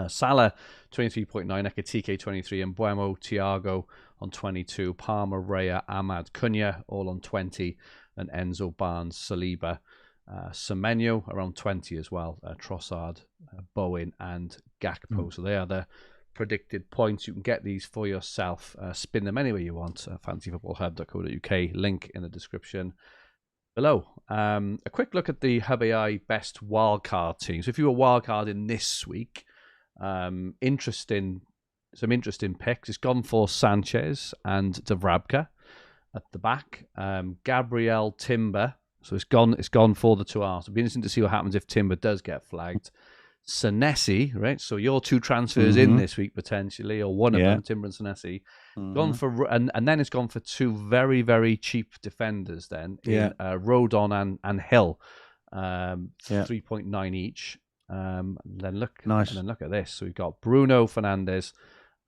Salah 23.9, Ekitike 23, and Buemo, Thiago on 22, Palmer, Raya, Ahmad, Cunha all on 20, and Enzo, Barnes, Saliba, Semenyo around 20 as well, Trossard, Bowen, and Gakpo. So they are the predicted points. You can get these for yourself. Spin them anywhere you want. fantasyfootballhub.co.uk, link in the description below. A quick look at the Hub AI best wildcard teams. So if you were wildcarding this week, some interesting picks. It's gone for Sanchez and Dubravka at the back. Gabriel, Timber. So it's gone for the 2 R's. It'll be interesting to see what happens if Timber does get flagged. Senesi, right? So your 2 transfers in this week potentially, or one of them, Timber and Senesi. Gone for, and then it's gone for 2 very, very cheap defenders. Then in Rodon and Hill, 3.9 each. And then look at this. So we've got Bruno Fernandes,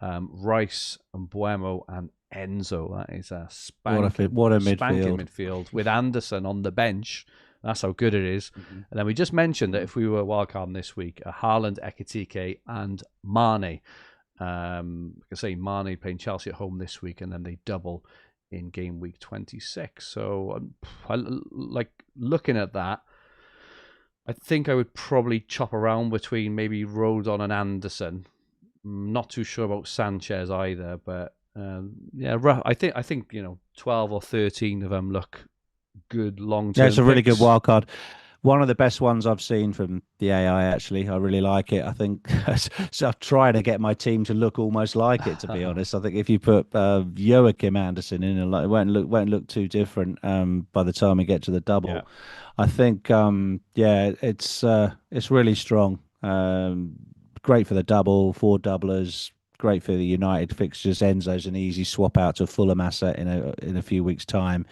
Rice, and Buemo, and Enzo. That is a spanking midfield with Anderson on the bench. That's how good it is. And then we just mentioned that if we were wildcarding this week, Haaland, Ekitike, and Mane. Like I say, Mane playing Chelsea at home this week, and then they double in game week 26. So I like looking at that. I think I would probably chop around between maybe Rodon and Anderson. Not too sure about Sanchez either, but I think 12 or 13 of them look good long-term. Yeah, it's a really picks. good wild card. One of the best ones I've seen from the AI, actually. I really like it. I think so I'm trying to get my team to look almost like it, to be honest. I think if you put Joachim Anderson in, it won't look too different by the time we get to the double. Yeah. I think, it's really strong. Great for the double, 4 doublers. Great for the United fixtures. Enzo's an easy swap out to Fulham asset in a few weeks' time.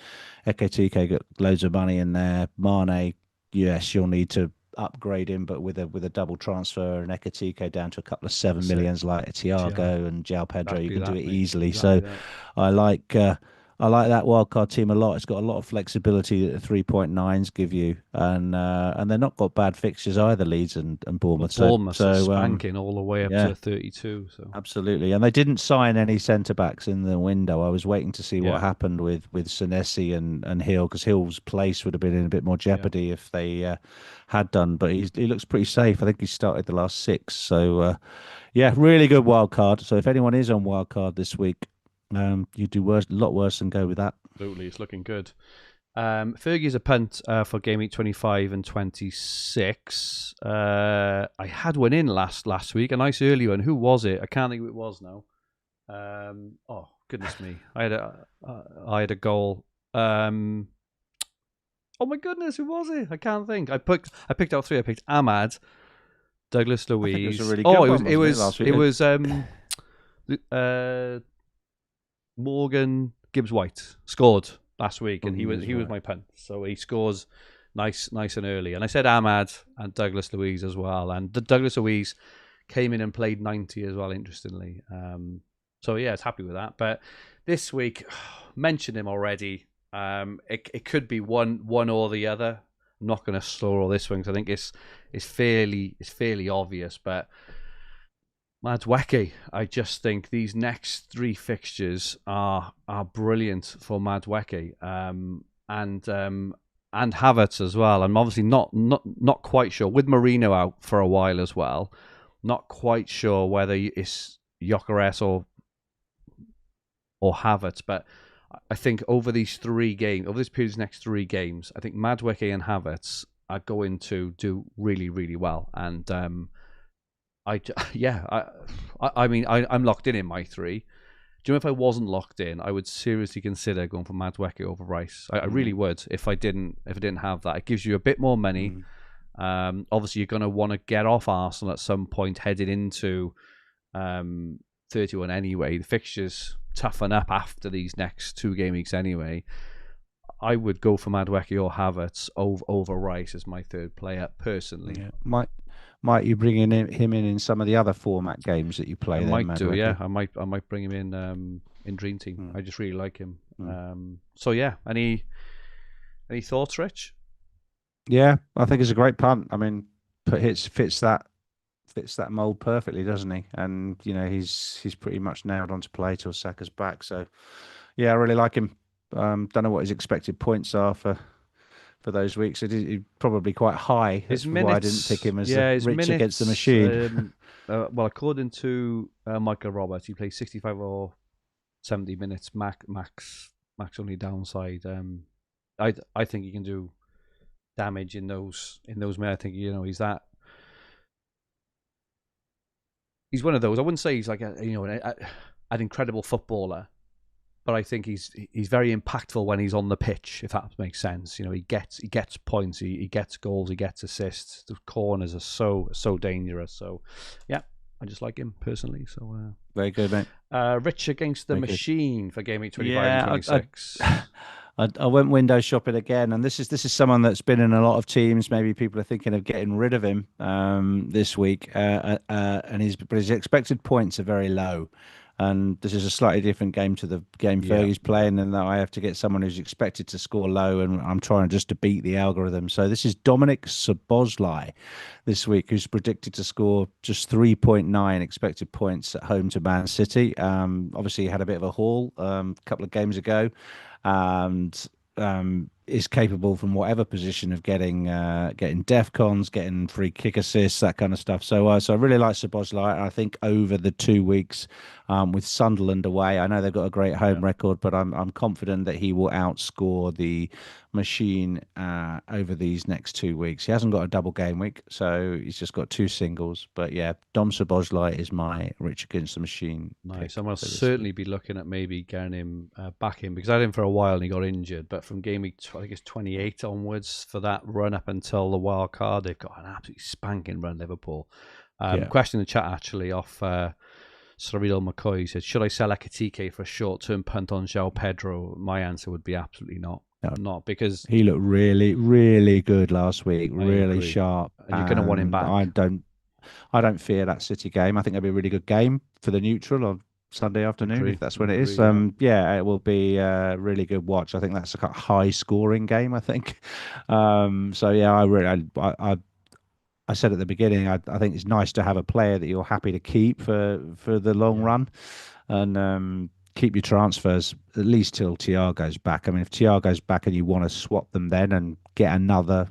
Ekitike got loads of money in there. Mane, yes, you'll need to upgrade him, but with a double transfer and Ekitike down to a couple of 7 millions like Thiago and João Pedro, you can do it easily. Exactly. So I like that wildcard team a lot. It's got a lot of flexibility that the 3.9s give you, and they're not got bad fixtures either, Leeds and Bournemouth. Bournemouth spanking all the way up to 32. So absolutely, and they didn't sign any centre backs in the window. I was waiting to see what happened with Senesi and Hill, because Hill's place would have been in a bit more jeopardy if they had done. But he looks pretty safe. I think he started the last 6. So Yeah, really good wild card. So if anyone is on wild card this week, you do worse, a lot worse than go with that. Absolutely, it's looking good. Fergie's a punt for game week 25 and 26. I had one in last week, a nice early one. Who was it? I can't think who it was now. Oh goodness me! I had a goal. Oh my goodness, who was it? I can't think. I picked out three. I picked Ahmad, Douglas I think it was Luiz. a really good Oh, one, it was last it week? was Morgan Gibbs White scored last week, and he was right. my punt. So he scores nice and early. And I said Ahmad and Douglas Luiz as well. And the Douglas Luiz came in and played 90 as well. Interestingly, so yeah, I was happy with that. But this week, mentioned him already. It could be one or the other. I'm not going to slow all this one because I think it's fairly obvious. But Madueke, I just think these next three fixtures are brilliant for Madueke, and Havertz as well. I'm obviously not quite sure with Marino out for a while as well. Not quite sure whether it's Gyökeres or Havertz, but I think over this period's next three games, I think Madueke and Havertz are going to do really, really well. And I'm locked in my three. Do you know if I wasn't locked in, I would seriously consider going for Madueke over Rice. I really would if I didn't have that. It gives you a bit more money. Obviously, you're going to want to get off Arsenal at some point heading into 31 anyway. The fixtures toughen up after these next 2 game weeks anyway. I would go for Madueke or Havertz over Rice as my third player personally. Yeah. Might you bring him in some of the other format games that you play? I then, might do, Madueke? yeah. I might bring him in Dream Team. I just really like him. So yeah, any thoughts, Rich? Yeah, I think it's a great punt. I mean, fits that mold perfectly, doesn't he? And he's pretty much nailed on to play till Saka's back. So yeah, I really like him. Don't know what his expected points are for those weeks. It's probably quite high. That's why I didn't pick him as his Rich minutes against the machine. Well, according to Michael Roberts, he plays 65 or 70 minutes max only downside. I think he can do damage in those minutes. I think he's one of those. I wouldn't say he's like an incredible footballer, but I think he's very impactful when he's on the pitch, if that makes sense. He gets points, he gets goals, he gets assists. The corners are so dangerous. So yeah, I just like him personally. So very good, mate. Rich against the machine for game week 25 and 26. I went window shopping again, and this is someone that's been in a lot of teams. Maybe people are thinking of getting rid of him this week, and his expected points are very low. And this is a slightly different game to the game Fergie's playing, and that I have to get someone who's expected to score low, and I'm trying just to beat the algorithm. So this is Dominic Szoboszlai this week, who's predicted to score just 3.9 expected points at home to Man City. Obviously, he had a bit of a haul a couple of games ago, and is capable from whatever position of getting defcons, getting free kick assists, that kind of stuff. So I really like Szoboszlai. I think over the 2 weeks with Sunderland away, I know they've got a great home record, but I'm confident that he will outscore the machine over these next 2 weeks. He hasn't got a double game week, so he's just got 2 singles. But yeah, Dom Szoboszlai is my Rich against the machine. Nice. I'm going to certainly be looking at maybe getting him back in, because I had him for a while and he got injured. But from game week, I think it's 28 onwards, for that run up until the wild card, they've got an absolutely spanking run, Liverpool. Question in the chat actually off Cyril McCoy said, should I sell Ekitike for a short-term punt on João Pedro? My answer would be absolutely not. No. Not because he looked really, really good last week, really sharp. And you're going to want him back. I don't fear that City game. I think it'll be a really good game for the neutral on Sunday afternoon, if that's when it is. It will be a really good watch. I think that's a high scoring game, I think. I said at the beginning, I think it's nice to have a player that you're happy to keep for the long run, and keep your transfers at least till Thiago's back. I mean, if Thiago's back and you want to swap them then and get another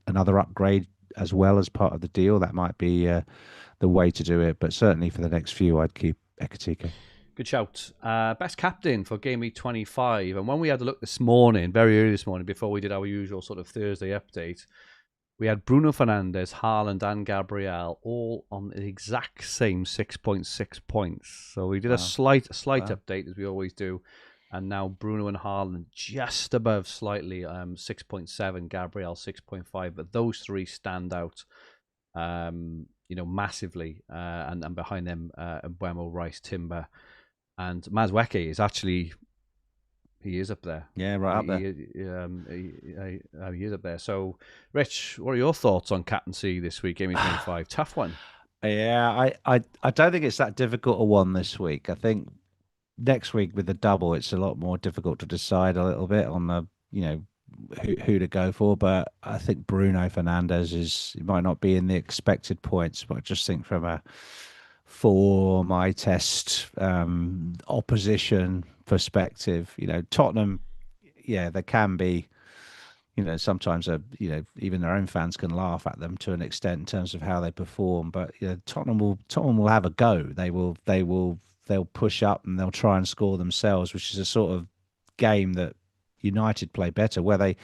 upgrade as well as part of the deal, that might be the way to do it. But certainly for the next few, I'd keep Ekatike. Good shout. Best captain for Game Week 25. And when we had a look this morning, very early this morning, before we did our usual sort of Thursday update, we had Bruno Fernandes, Haaland, and Gabriel all on the exact same 6.6 points. So we did a slight update, as we always do. And now Bruno and Haaland just above slightly, 6.7, Gabriel 6.5. But those three stand out, massively. And behind them, Mbeumo, Rice, Timber. And Mazueke is actually, he is up there. Yeah, right up there. He is up there. So, Rich, what are your thoughts on captaincy this week, Game Week 25? Tough one. Yeah, I don't think it's that difficult a one this week. I think next week with the double, it's a lot more difficult to decide a little bit on the, who to go for. But I think Bruno Fernandes he might not be in the expected points, but I just think from a form, eye test, opposition perspective, Tottenham, yeah, there can be, sometimes even their own fans can laugh at them to an extent in terms of how they perform. But Tottenham will have a go. They'll push up and they'll try and score themselves, which is a sort of game that United play better. Where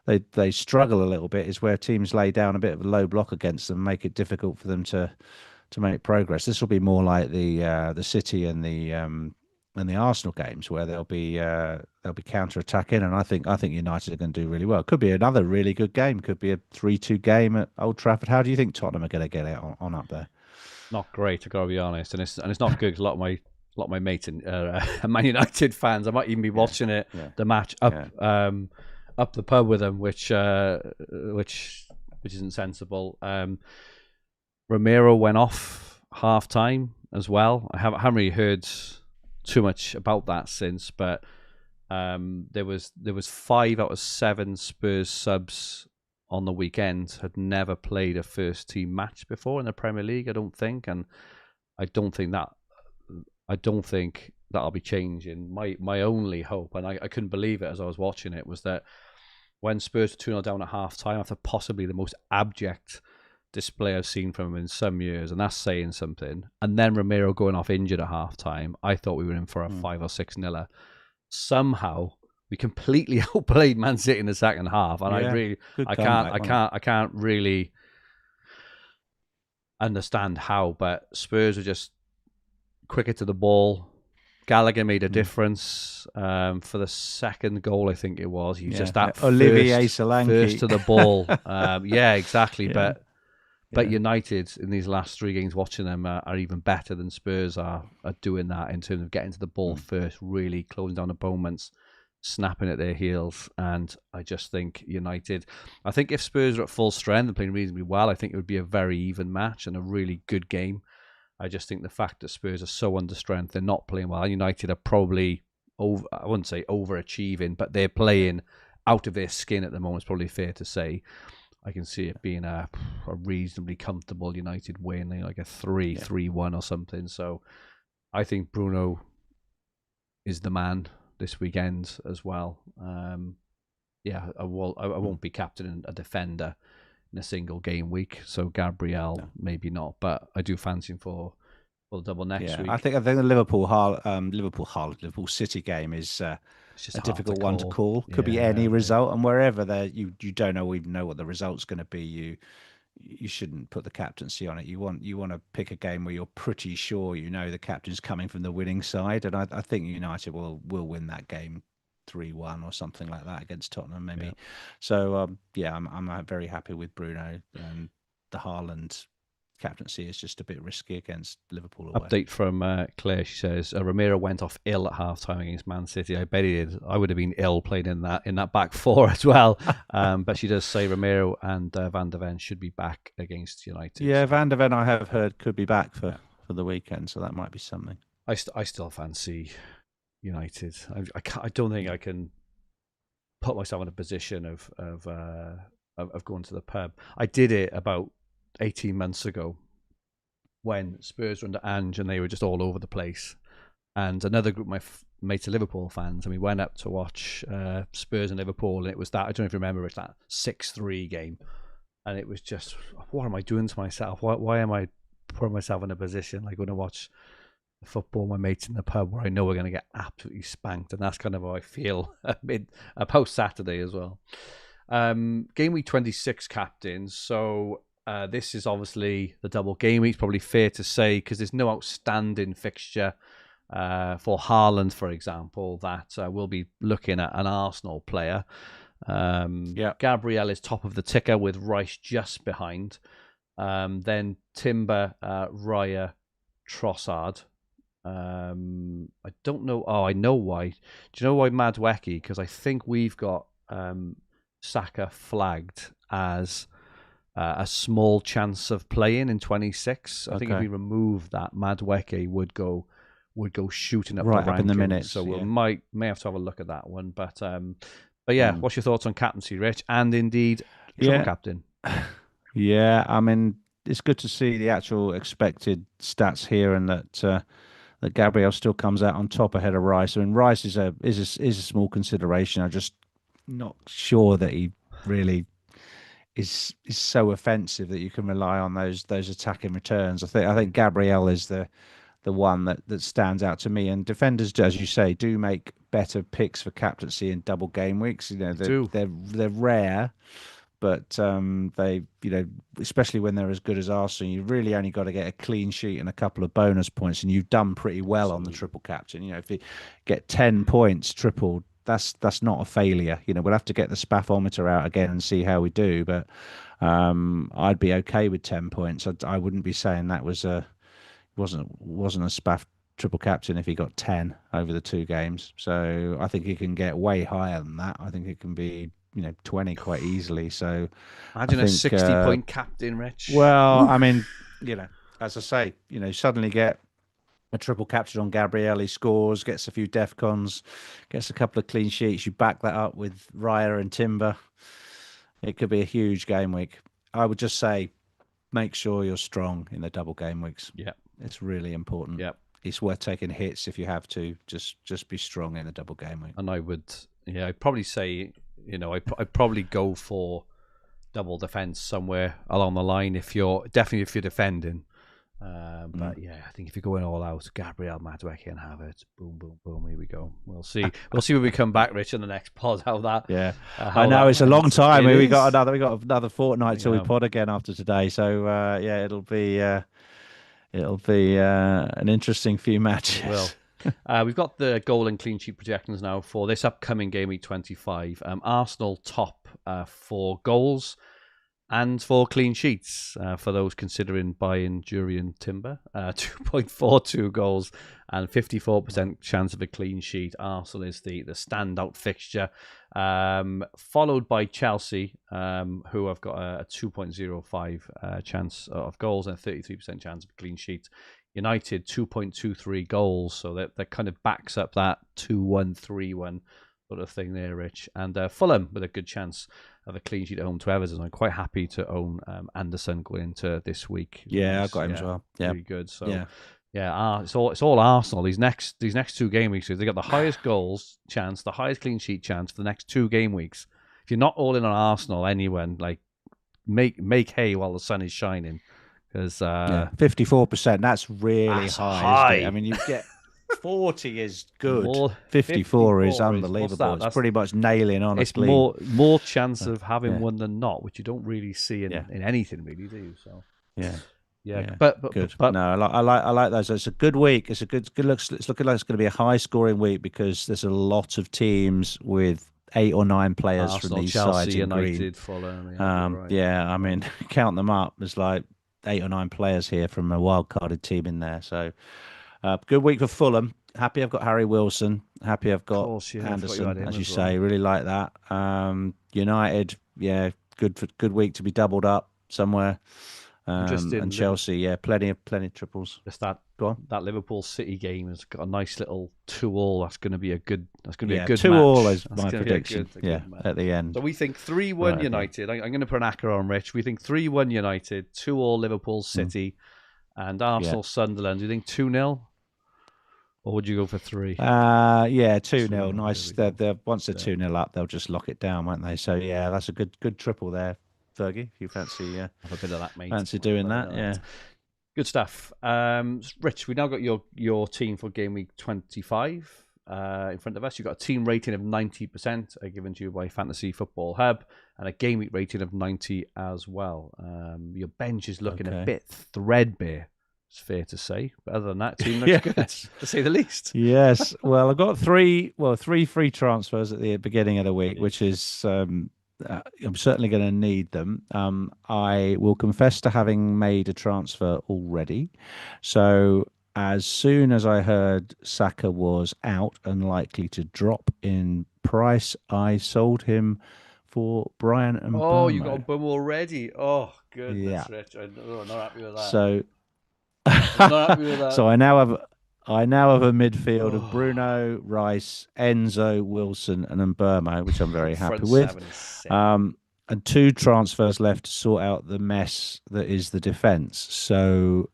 they struggle a little bit is where teams lay down a bit of a low block against them, make it difficult for them to make progress. This will be more like the City and the Arsenal games where they'll be counter-attacking, and I think United are going to do really well. It could be another really good game. Could be a 3-2 game at Old Trafford. How do you think Tottenham are going to get it on up there? Not great, I gotta be honest, and it's not good. A lot of my mates and Man United fans. I might even be watching the match up the pub with them, which isn't sensible. Romero went off half time as well. I haven't really heard too much about that since, but there was 5 out of 7 Spurs subs on the weekend had never played a first team match before in the Premier League, I don't think, and I don't think that'll be changing. My only hope, and I couldn't believe it as I was watching it, was that when Spurs were 2-0 down at half time after possibly the most abject display I've seen from him in some years, and that's saying something, and then Romero going off injured at half time, I thought we were in for a 5 or 6 niller. Somehow we completely outplayed Man City in the second half, and I can't really understand how, but Spurs are just quicker to the ball. Gallagher made a difference for the second goal, I think it was. He was just that Olivier Solanke first to the ball. Yeah, exactly. Yeah. But United in these last 3 games, watching them are even better than Spurs are doing that in terms of getting to the ball first, really closing down opponents, snapping at their heels. And I just think United, I think if Spurs are at full strength and playing reasonably well, I think it would be a very even match and a really good game. I just think the fact that Spurs are so under strength, they're not playing well. United are probably, I wouldn't say overachieving, but they're playing out of their skin at the moment, it's probably fair to say. I can see it being a reasonably comfortable United win, like a 3-1 or something. So I think Bruno is the man this weekend as well. I won't be captaining a defender in a single game week. So Gabriel, maybe not, but I do fancy him for the double next week. I think the Liverpool City game is a difficult one to call. Could be any result, and wherever you don't even know what the result's going to be. You shouldn't put the captaincy on it. You want to pick a game where you're pretty sure the captain's coming from the winning side, and I think United will win that game 3-1 or something like that against Tottenham, maybe. Yeah. So I'm very happy with Bruno, and the Haaland captaincy is just a bit risky against Liverpool away. Update from Claire. She says Romero went off ill at half time against Man City. I bet he did. I would have been ill playing in that back four as well. But she does say Romero and Van der Ven should be back against United. Yeah, Van der Ven I have heard could be back for the weekend, so that might be something. I still fancy United. I don't think I can put myself in a position of going to the pub. I did it about 18 months ago when Spurs were under Ange and they were just all over the place, and another group of my mates are Liverpool fans, and we went up to watch Spurs and Liverpool, and it was that, I don't know if you remember, it's that 6-3 game and it was just, what am I doing to myself? Why am I putting myself in a position like going to watch the football, my mates in the pub, where I know we're going to get absolutely spanked, and that's kind of how I feel post Saturday as well. Game week 26 captains. So this is obviously the double game week. Probably fair to say, because there's no outstanding fixture for Haaland, for example, that we'll be looking at an Arsenal player. Gabriel is top of the ticker with Rice just behind. Then Timber, Raya, Trossard. I don't know. Oh, I know why. Do you know why Madweki? Because I think we've got Saka flagged as a small chance of playing in 26. I think if we remove that, Madweki would go shooting up right the up in the minutes. So we may have to have a look at that one. But yeah, what's your thoughts on captaincy, Rich? And indeed, triple captain. Yeah, I mean, it's good to see the actual expected stats here, and that Gabriel still comes out on top ahead of Rice. I mean, Rice is a small consideration. I'm just not sure that he really is so offensive that you can rely on those attacking returns. I think Gabriel is the one that stands out to me. And defenders, as you say, do make better picks for captaincy in double game weeks. You know, they're rare, but they, especially when they're as good as Arsenal, you really only got to get a clean sheet and a couple of bonus points, and you've done pretty well on the triple captain. If you get 10 points tripled, that's not a failure. We'll have to get the spaffometer out again and see how we do, but I'd be okay with 10 points. I wouldn't be saying that wasn't a spaff triple captain if he got 10 over the 2 games. So I think he can get way higher than that. I think it can be 20 quite easily. So imagine a 60-point captain, Rich. Well, I mean, as I say, suddenly get a triple captain on Gabriel, he scores, gets a few defcons, gets a couple of clean sheets. You back that up with Raya and Timber. It could be a huge game week. I would just say, make sure you're strong in the double game weeks. Yeah, it's really important. Yeah, it's worth taking hits if you have to. Just be strong in the double game week. And I would, I'd probably say, I'd probably go for double defense somewhere along the line if you're defending. But yeah, I think if you're going all out, Gabriel, Madweki, and Havertz, boom, boom, boom, here we go. We'll see. We'll see when we come back, Rich, in the next pod. How that? Yeah, I know it's a long time. We got another fortnight till we pod again after today. So yeah, it'll be an interesting few matches. Well, we've got the goal and clean sheet projections now for this upcoming game week 25. Arsenal top for goals and for clean sheets for those considering buying Jurian Timber. 2.42 goals and 54% chance of a clean sheet. Arsenal is the standout fixture, followed by Chelsea, who have got a 2.05 chance of goals and a 33% chance of a clean sheet. United 2.23 goals, so that kind of backs up that 2-1, 3-1 sort of thing there, Rich. And Fulham with a good chance of a clean sheet at home to Everton. I'm quite happy to own Anderson going into this week. Yeah, I've got him as well. Yeah, pretty good. So it's all Arsenal. These next 2 game weeks, they got the highest goals chance, the highest clean sheet chance for the next 2 game weeks. If you're not all in on Arsenal, anyone make hay while the sun is shining. Because 54%, that's really high. I mean, you get 40 is good. 54 is unbelievable. It's pretty much nailing on. It's more chance of having one than not, which you don't really see in anything, really, do you? So yeah. But good. But no, I like those. It's a good week. It's a good look. It's looking like it's going to be a high scoring week because there's a lot of teams with 8 or 9 players Arsenal, from these Chelsea, sides. United, Fulham. I mean, count them up. There's like 8 or 9 players here from a wildcarded team in there. So good week for Fulham. Happy I've got Harry Wilson. Happy I've got Anderson, as you say. Really like that. United, good week to be doubled up somewhere. And Chelsea, plenty of triples. Just that Liverpool City game has got a nice little 2-2. That's going to be a good. That's going to be a good 2-2 match. is my prediction. At the end. So we think 3-1 United. I'm going to put an acca on, Rich. We think 3-1 United, 2-2 Liverpool City, and Arsenal Sunderland. Do you think 2-0? Or would you go for 3? 2-0. Nice. Once they're 2-0 up, they'll just lock it down, won't they? So yeah, that's a good triple there. Fergie, if you Have a bit of that, mate. fancy doing that. Yeah. Good stuff. Rich, we now got your team for game week 25 in front of us. You've got a team rating of 90% given to you by Fantasy Football Hub and a game week rating of 90 as well. Your bench is looking a bit threadbare, it's fair to say. But other than that, team looks good, to say the least. Yes. Well, I've got three free transfers at the beginning of the week, which is I'm certainly going to need them. I will confess to having made a transfer already. So as soon as I heard Saka was out and likely to drop in price, I sold him for Brian and Oh, you got a bum already. Oh, goodness, yeah. Rich. I'm not happy with that. So, I'm not happy with that. So I now have a midfield of Bruno, Rice, Enzo, Wilson, and Mbeumo, which I'm very happy with. And 2 transfers left to sort out the mess that is the defence. So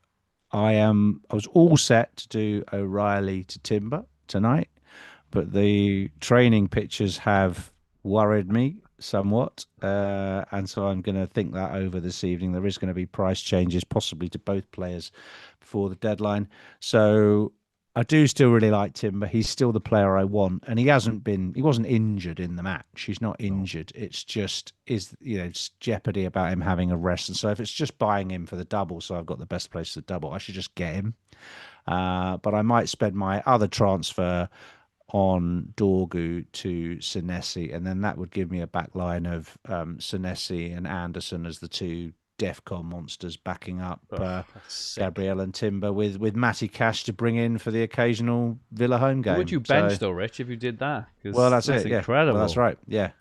I was all set to do O'Reilly to Timber tonight, but the training pictures have worried me somewhat, and so I'm going to think that over this evening. There is going to be price changes, possibly to both players before the deadline. So I do still really like Timber. He's still the player I want, and he wasn't injured in the match. He's not injured. No. It's just it's jeopardy about him having a rest. And so if it's just buying him for the double, so I've got the best place to double, I should just get him. But I might spend my other transfer on Dorgu to Senesi, and then that would give me a back line of Senesi and Anderson as the 2 DEFCON monsters backing up Gabriel and Timber with Matty Cash to bring in for the occasional Villa home game. Would you bench though, Rich, if you did that? Well, that's it. Incredible. Well, that's right. Yeah.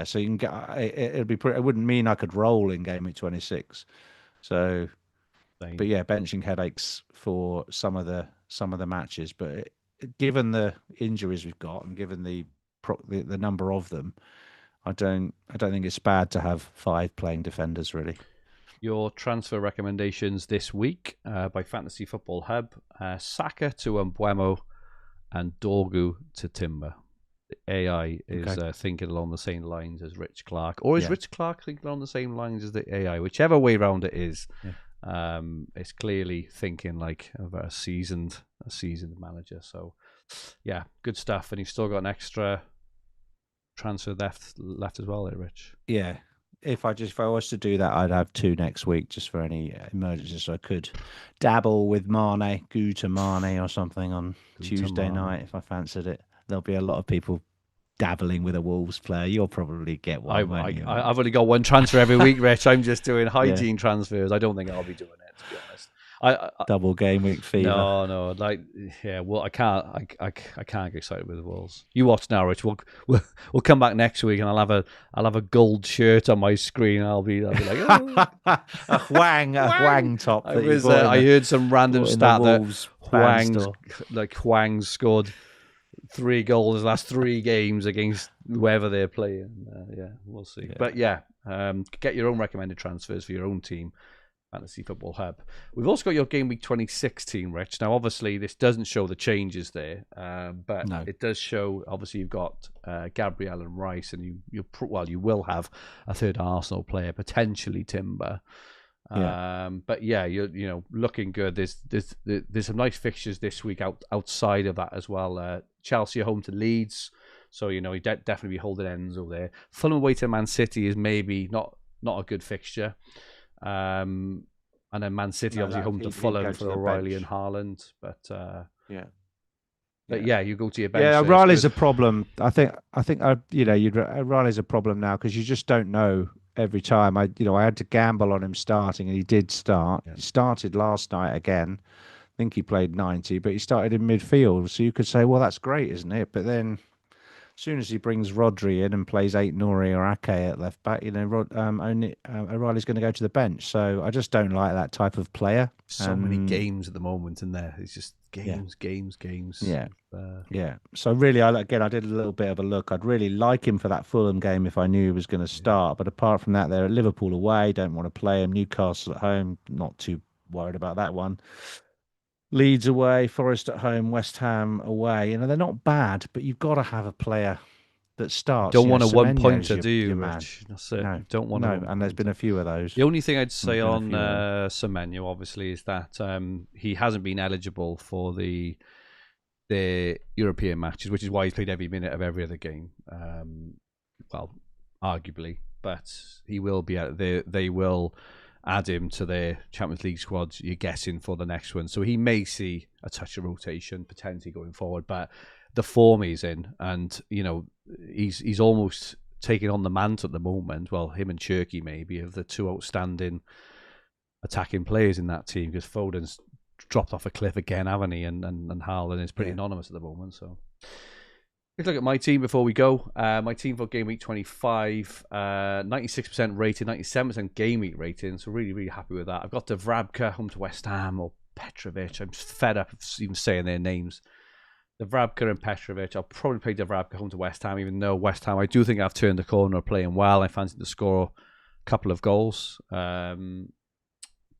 So you can get it'd be pretty. It wouldn't mean I could roll in game week 26. So, but yeah, benching headaches for some of the matches, but. Given the injuries we've got and given the number of them, I don't think it's bad to have 5 playing defenders really. Your transfer recommendations this week by Fantasy Football Hub: Saka to Mbeumo and Dorgu to Timber. The AI is thinking along the same lines as Rich Clarke, or is Rich Clarke thinking along the same lines as the AI? Whichever way round it is. Yeah. It's clearly thinking like of a seasoned manager. So, yeah, good stuff. And you've still got an extra transfer left as well, there, Rich. Yeah, if I was to do that, I'd have 2 next week just for any emergencies. So I could dabble with Mane, Guta Mane or something on Tuesday night if I fancied it. There'll be a lot of people dabbling with a Wolves player. You'll probably get one. I've only got 1 transfer every week, Rich. I'm just doing hygiene transfers. I don't think I'll be doing it, to be honest. Double game week fever. No. Well, I can't get excited with the Wolves. You watch now, Rich. We'll come back next week, and I'll have a gold shirt on my screen. I'll be like, oh. a Hwang top. I heard some random stat that Hwang scored 3 goals in the last 3 games against whoever they're playing. We'll see. Yeah. But get your own recommended transfers for your own team. Fantasy Football Hub. We've also got your game week 26 team, Rich. Now, obviously, this doesn't show the changes there, but it does show. Obviously, you've got Gabriel and Rice, and you will have a 3rd Arsenal player, potentially Timber. But yeah, you're looking good. There's some nice fixtures this week outside of that as well. Chelsea are home to Leeds, so you definitely be holding ends over there. Fulham away to Man City is maybe not a good fixture. And then Man City obviously home to Fulham for O'Reilly and Haaland, but you go to your bench. Yeah, O'Reilly's a problem. I think O'Reilly's a problem now because you just don't know every time. I had to gamble on him starting, and he did start. Yeah. He started last night again. I think he played 90, but he started in midfield. So you could say, well, that's great, isn't it? But then as soon as he brings Rodri in and plays Aït-Nouri or Ake at left back, O'Reilly's going to go to the bench. So I just don't like that type of player. So many games at the moment in there. It's just games. Yeah. So really, I did a little bit of a look. I'd really like him for that Fulham game if I knew he was going to start. But apart from that, they're at Liverpool away. Don't want to play him. Newcastle at home. Not too worried about that one. Leeds away, Forest at home, West Ham away. They're not bad, but you've got to have a player that starts. Don't want a one Semenyo's pointer, do you, your man. Rich? That's it. No, You don't want no, and there's been a few of those. The only thing I'd say on Semenyo, obviously, is that he hasn't been eligible for the European matches, which is why he's played every minute of every other game. Well, arguably, but he will be out there. They will add him to their Champions League squads, you're guessing, for the next one. So he may see a touch of rotation potentially going forward, but the form he's in, and he's almost taking on the mantle at the moment. Well, him and Cherky maybe of the two outstanding attacking players in that team, because Foden's dropped off a cliff again, haven't he? And Haaland is pretty anonymous at the moment. So let's look at my team before we go. My team for game week 25, 96% rating, 97% game week rating. So really, really happy with that. I've got Davrabka home to West Ham, or Petrovic. I'm fed up of even saying their names. Davrabka and Petrovic. I'll probably play Davrabka home to West Ham, even though West Ham, I do think I've turned the corner, playing well. I fancy to score a couple of goals.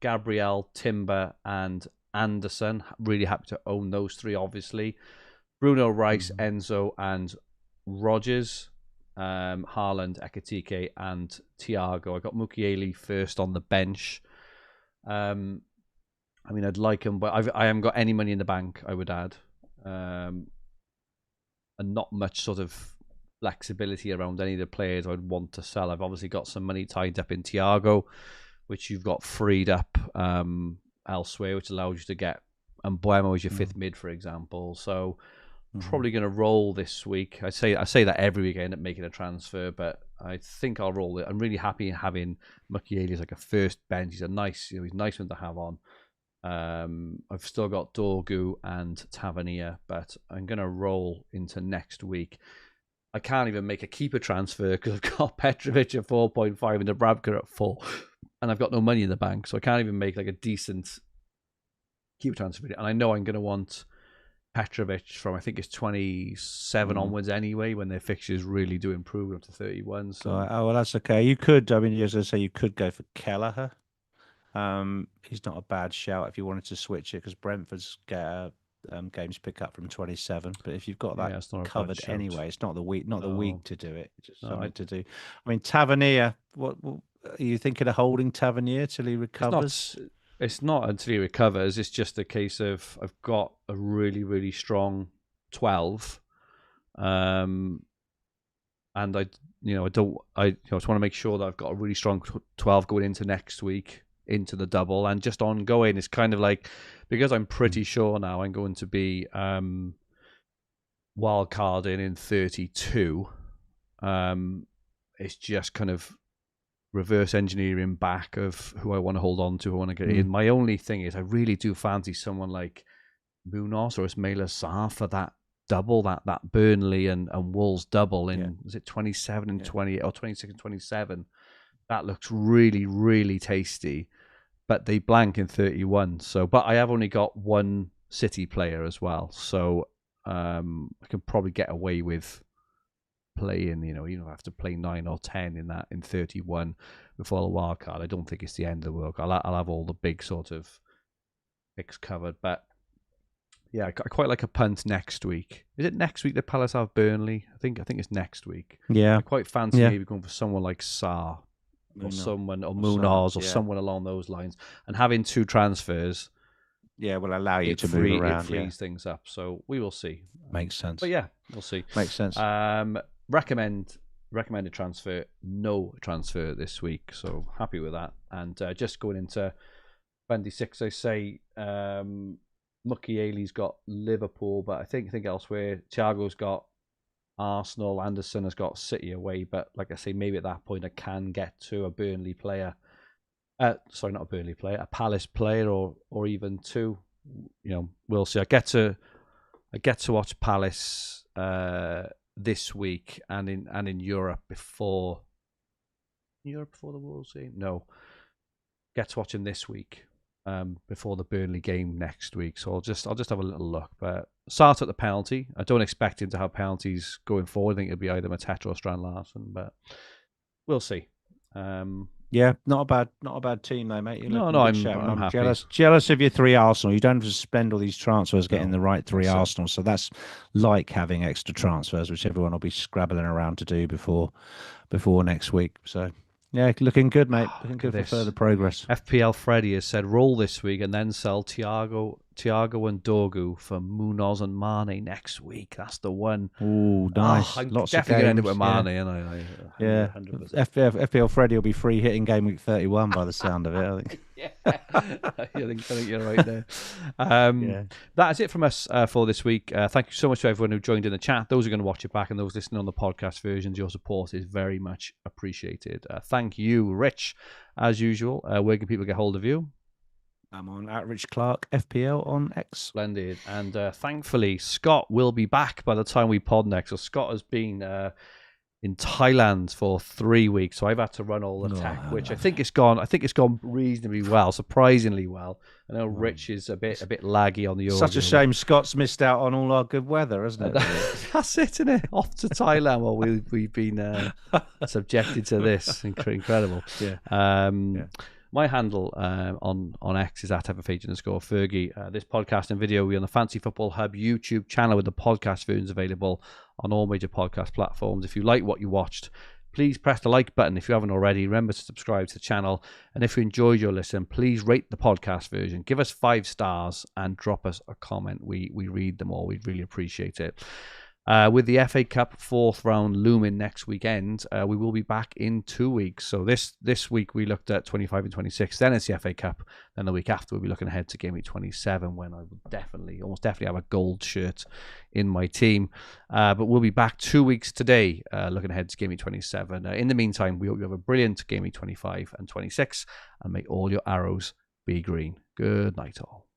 Gabriel, Timber, and Anderson. Really happy to own those three, obviously. Bruno, Rice, Enzo, and Rodgers. Haaland, Ekitike, and Thiago. I got Mukiele first on the bench. I mean, I'd like him, but I haven't got any money in the bank, I would add. And not much sort of flexibility around any of the players I'd want to sell. I've obviously got some money tied up in Thiago, which you've got freed up elsewhere, which allows you to get Mbuemo as your fifth mid, for example. So probably going to roll this week. I say that every week I end up making a transfer, but I think I'll roll it. I'm really happy having Mukiele as like a first bench. He's a nice, he's a nice one to have on. I've still got Dorgu and Tavernier, but I'm going to roll into next week. I can't even make a keeper transfer because I've got Petrovic at 4.5 and Dabrabka at 4, and I've got no money in the bank, so I can't even make like a decent keeper transfer. And I know I'm going to want Petrovic from, I think it's 27 onwards anyway, when their fixtures really do improve up to 31. So well, that's okay. You could, I mean, as I say, you could go for Kelleher. He's not a bad shout if you wanted to switch it, because Brentford's get games pick up from 27. But if you've got that covered anyway, it's not the week, the week to do it. It's just something to do. I mean, Tavernier. What are you thinking of holding Tavernier till he recovers? It's not until he recovers. It's just a case of I've got a really, really strong 12, and I just want to make sure that I've got a really strong 12 going into next week, into the double, and just ongoing. It's kind of like, because I'm pretty sure now I'm going to be wildcarding in 32. It's just kind of reverse engineering back of who I want to hold on to, who I want to get in. My only thing is I really do fancy someone like Munoz or Ismaila Sarr for that double, that Burnley and Wolves double in, is it 27 and 20 or 26 and 27? That looks really, really tasty, but they blank in 31. So, but I have only got one City player as well, so I can probably get away with playing, you don't have to play 9 or 10 in 31 before the wild card. I don't think it's the end of the world. I'll have all the big sort of picks covered, but yeah, I quite like a punt next week. Is it next week that Palace have Burnley? I think it's next week. Yeah, I quite fancy maybe going for someone like Sarr or someone, or Munoz or someone along those lines, and having two transfers. Yeah, will allow you to move around. It frees things up, so we will see. Makes sense. But yeah, we'll see. Makes sense. Recommended transfer, no transfer this week, so happy with that. And just going into 26, I say Mukiele's got Liverpool, but I think elsewhere. Thiago's got Arsenal, Anderson has got City away, but like I say, maybe at that point I can get to a Burnley player. Sorry, not a Burnley player, a Palace player, or even two. We'll see. I get to watch Palace this week and in Europe before the Wolves game. No, get to watch him this week before the Burnley game next week. So I'll just have a little look. But start at the penalty. I don't expect him to have penalties going forward. I think it'll be either Mateta or Strand Larsen, but we'll see. Yeah, not a bad team though, mate. You're No, looking no, good shout, and I'm I'm happy. jealous of your 3 Arsenal. You don't have to spend all these transfers getting No, the right three that's it. Arsenal, so that's like having extra transfers, which everyone will be scrabbling around to do before next week. So yeah, looking good, mate. Looking Look at good for this. further progress. FPL Freddy has said roll this week and then sell Thiago and Dogu for Munoz and Mane next week. That's the one. Oh, Oh, nice. I'm Lots of definitely going to end up games. with Yeah. Mane, and I Yeah, 100%. FPL Freddy will be free hitting game week 31 by the sound of it, I think. Yeah, I think you're right there. Yeah. That is it from us for this week. Thank you so much to everyone who joined in the chat. Those who are going to watch it back and those listening on the podcast versions, your support is very much appreciated. Thank you, Rich. As usual, where can people get hold of you? I'm on at Rich Clarke FPL on X. Splendid. And thankfully, Scott will be back by the time we pod next. So Scott has been in Thailand for 3 weeks, so I've had to run all the tech, which I think it's gone reasonably well, surprisingly well. I know Rich is a bit laggy on the audio. Such a shame Scott's missed out on all our good weather, hasn't it? That's it, isn't it? Off to Thailand while we've been subjected to this. Incredible. Yeah. My handle on X is at @FFH_Fergie. This podcast and video we're on the Fantasy Football Hub YouTube channel with the podcast versions available on all major podcast platforms. If you like what you watched, please press the like button. If you haven't already, remember to subscribe to the channel. And if you enjoyed your listen, please rate the podcast version. Give us 5 stars and drop us a comment. We read them all. We'd really appreciate it. With the FA Cup 4th round looming next weekend, we will be back in 2 weeks. So this week we looked at 25 and 26. Then it's the FA Cup. Then the week after we'll be looking ahead to game week 27, when I will almost definitely have a gold shirt in my team. But we'll be back 2 weeks today, looking ahead to game week 27. In the meantime, we hope you have a brilliant game week 25 and 26, and may all your arrows be green. Good night all.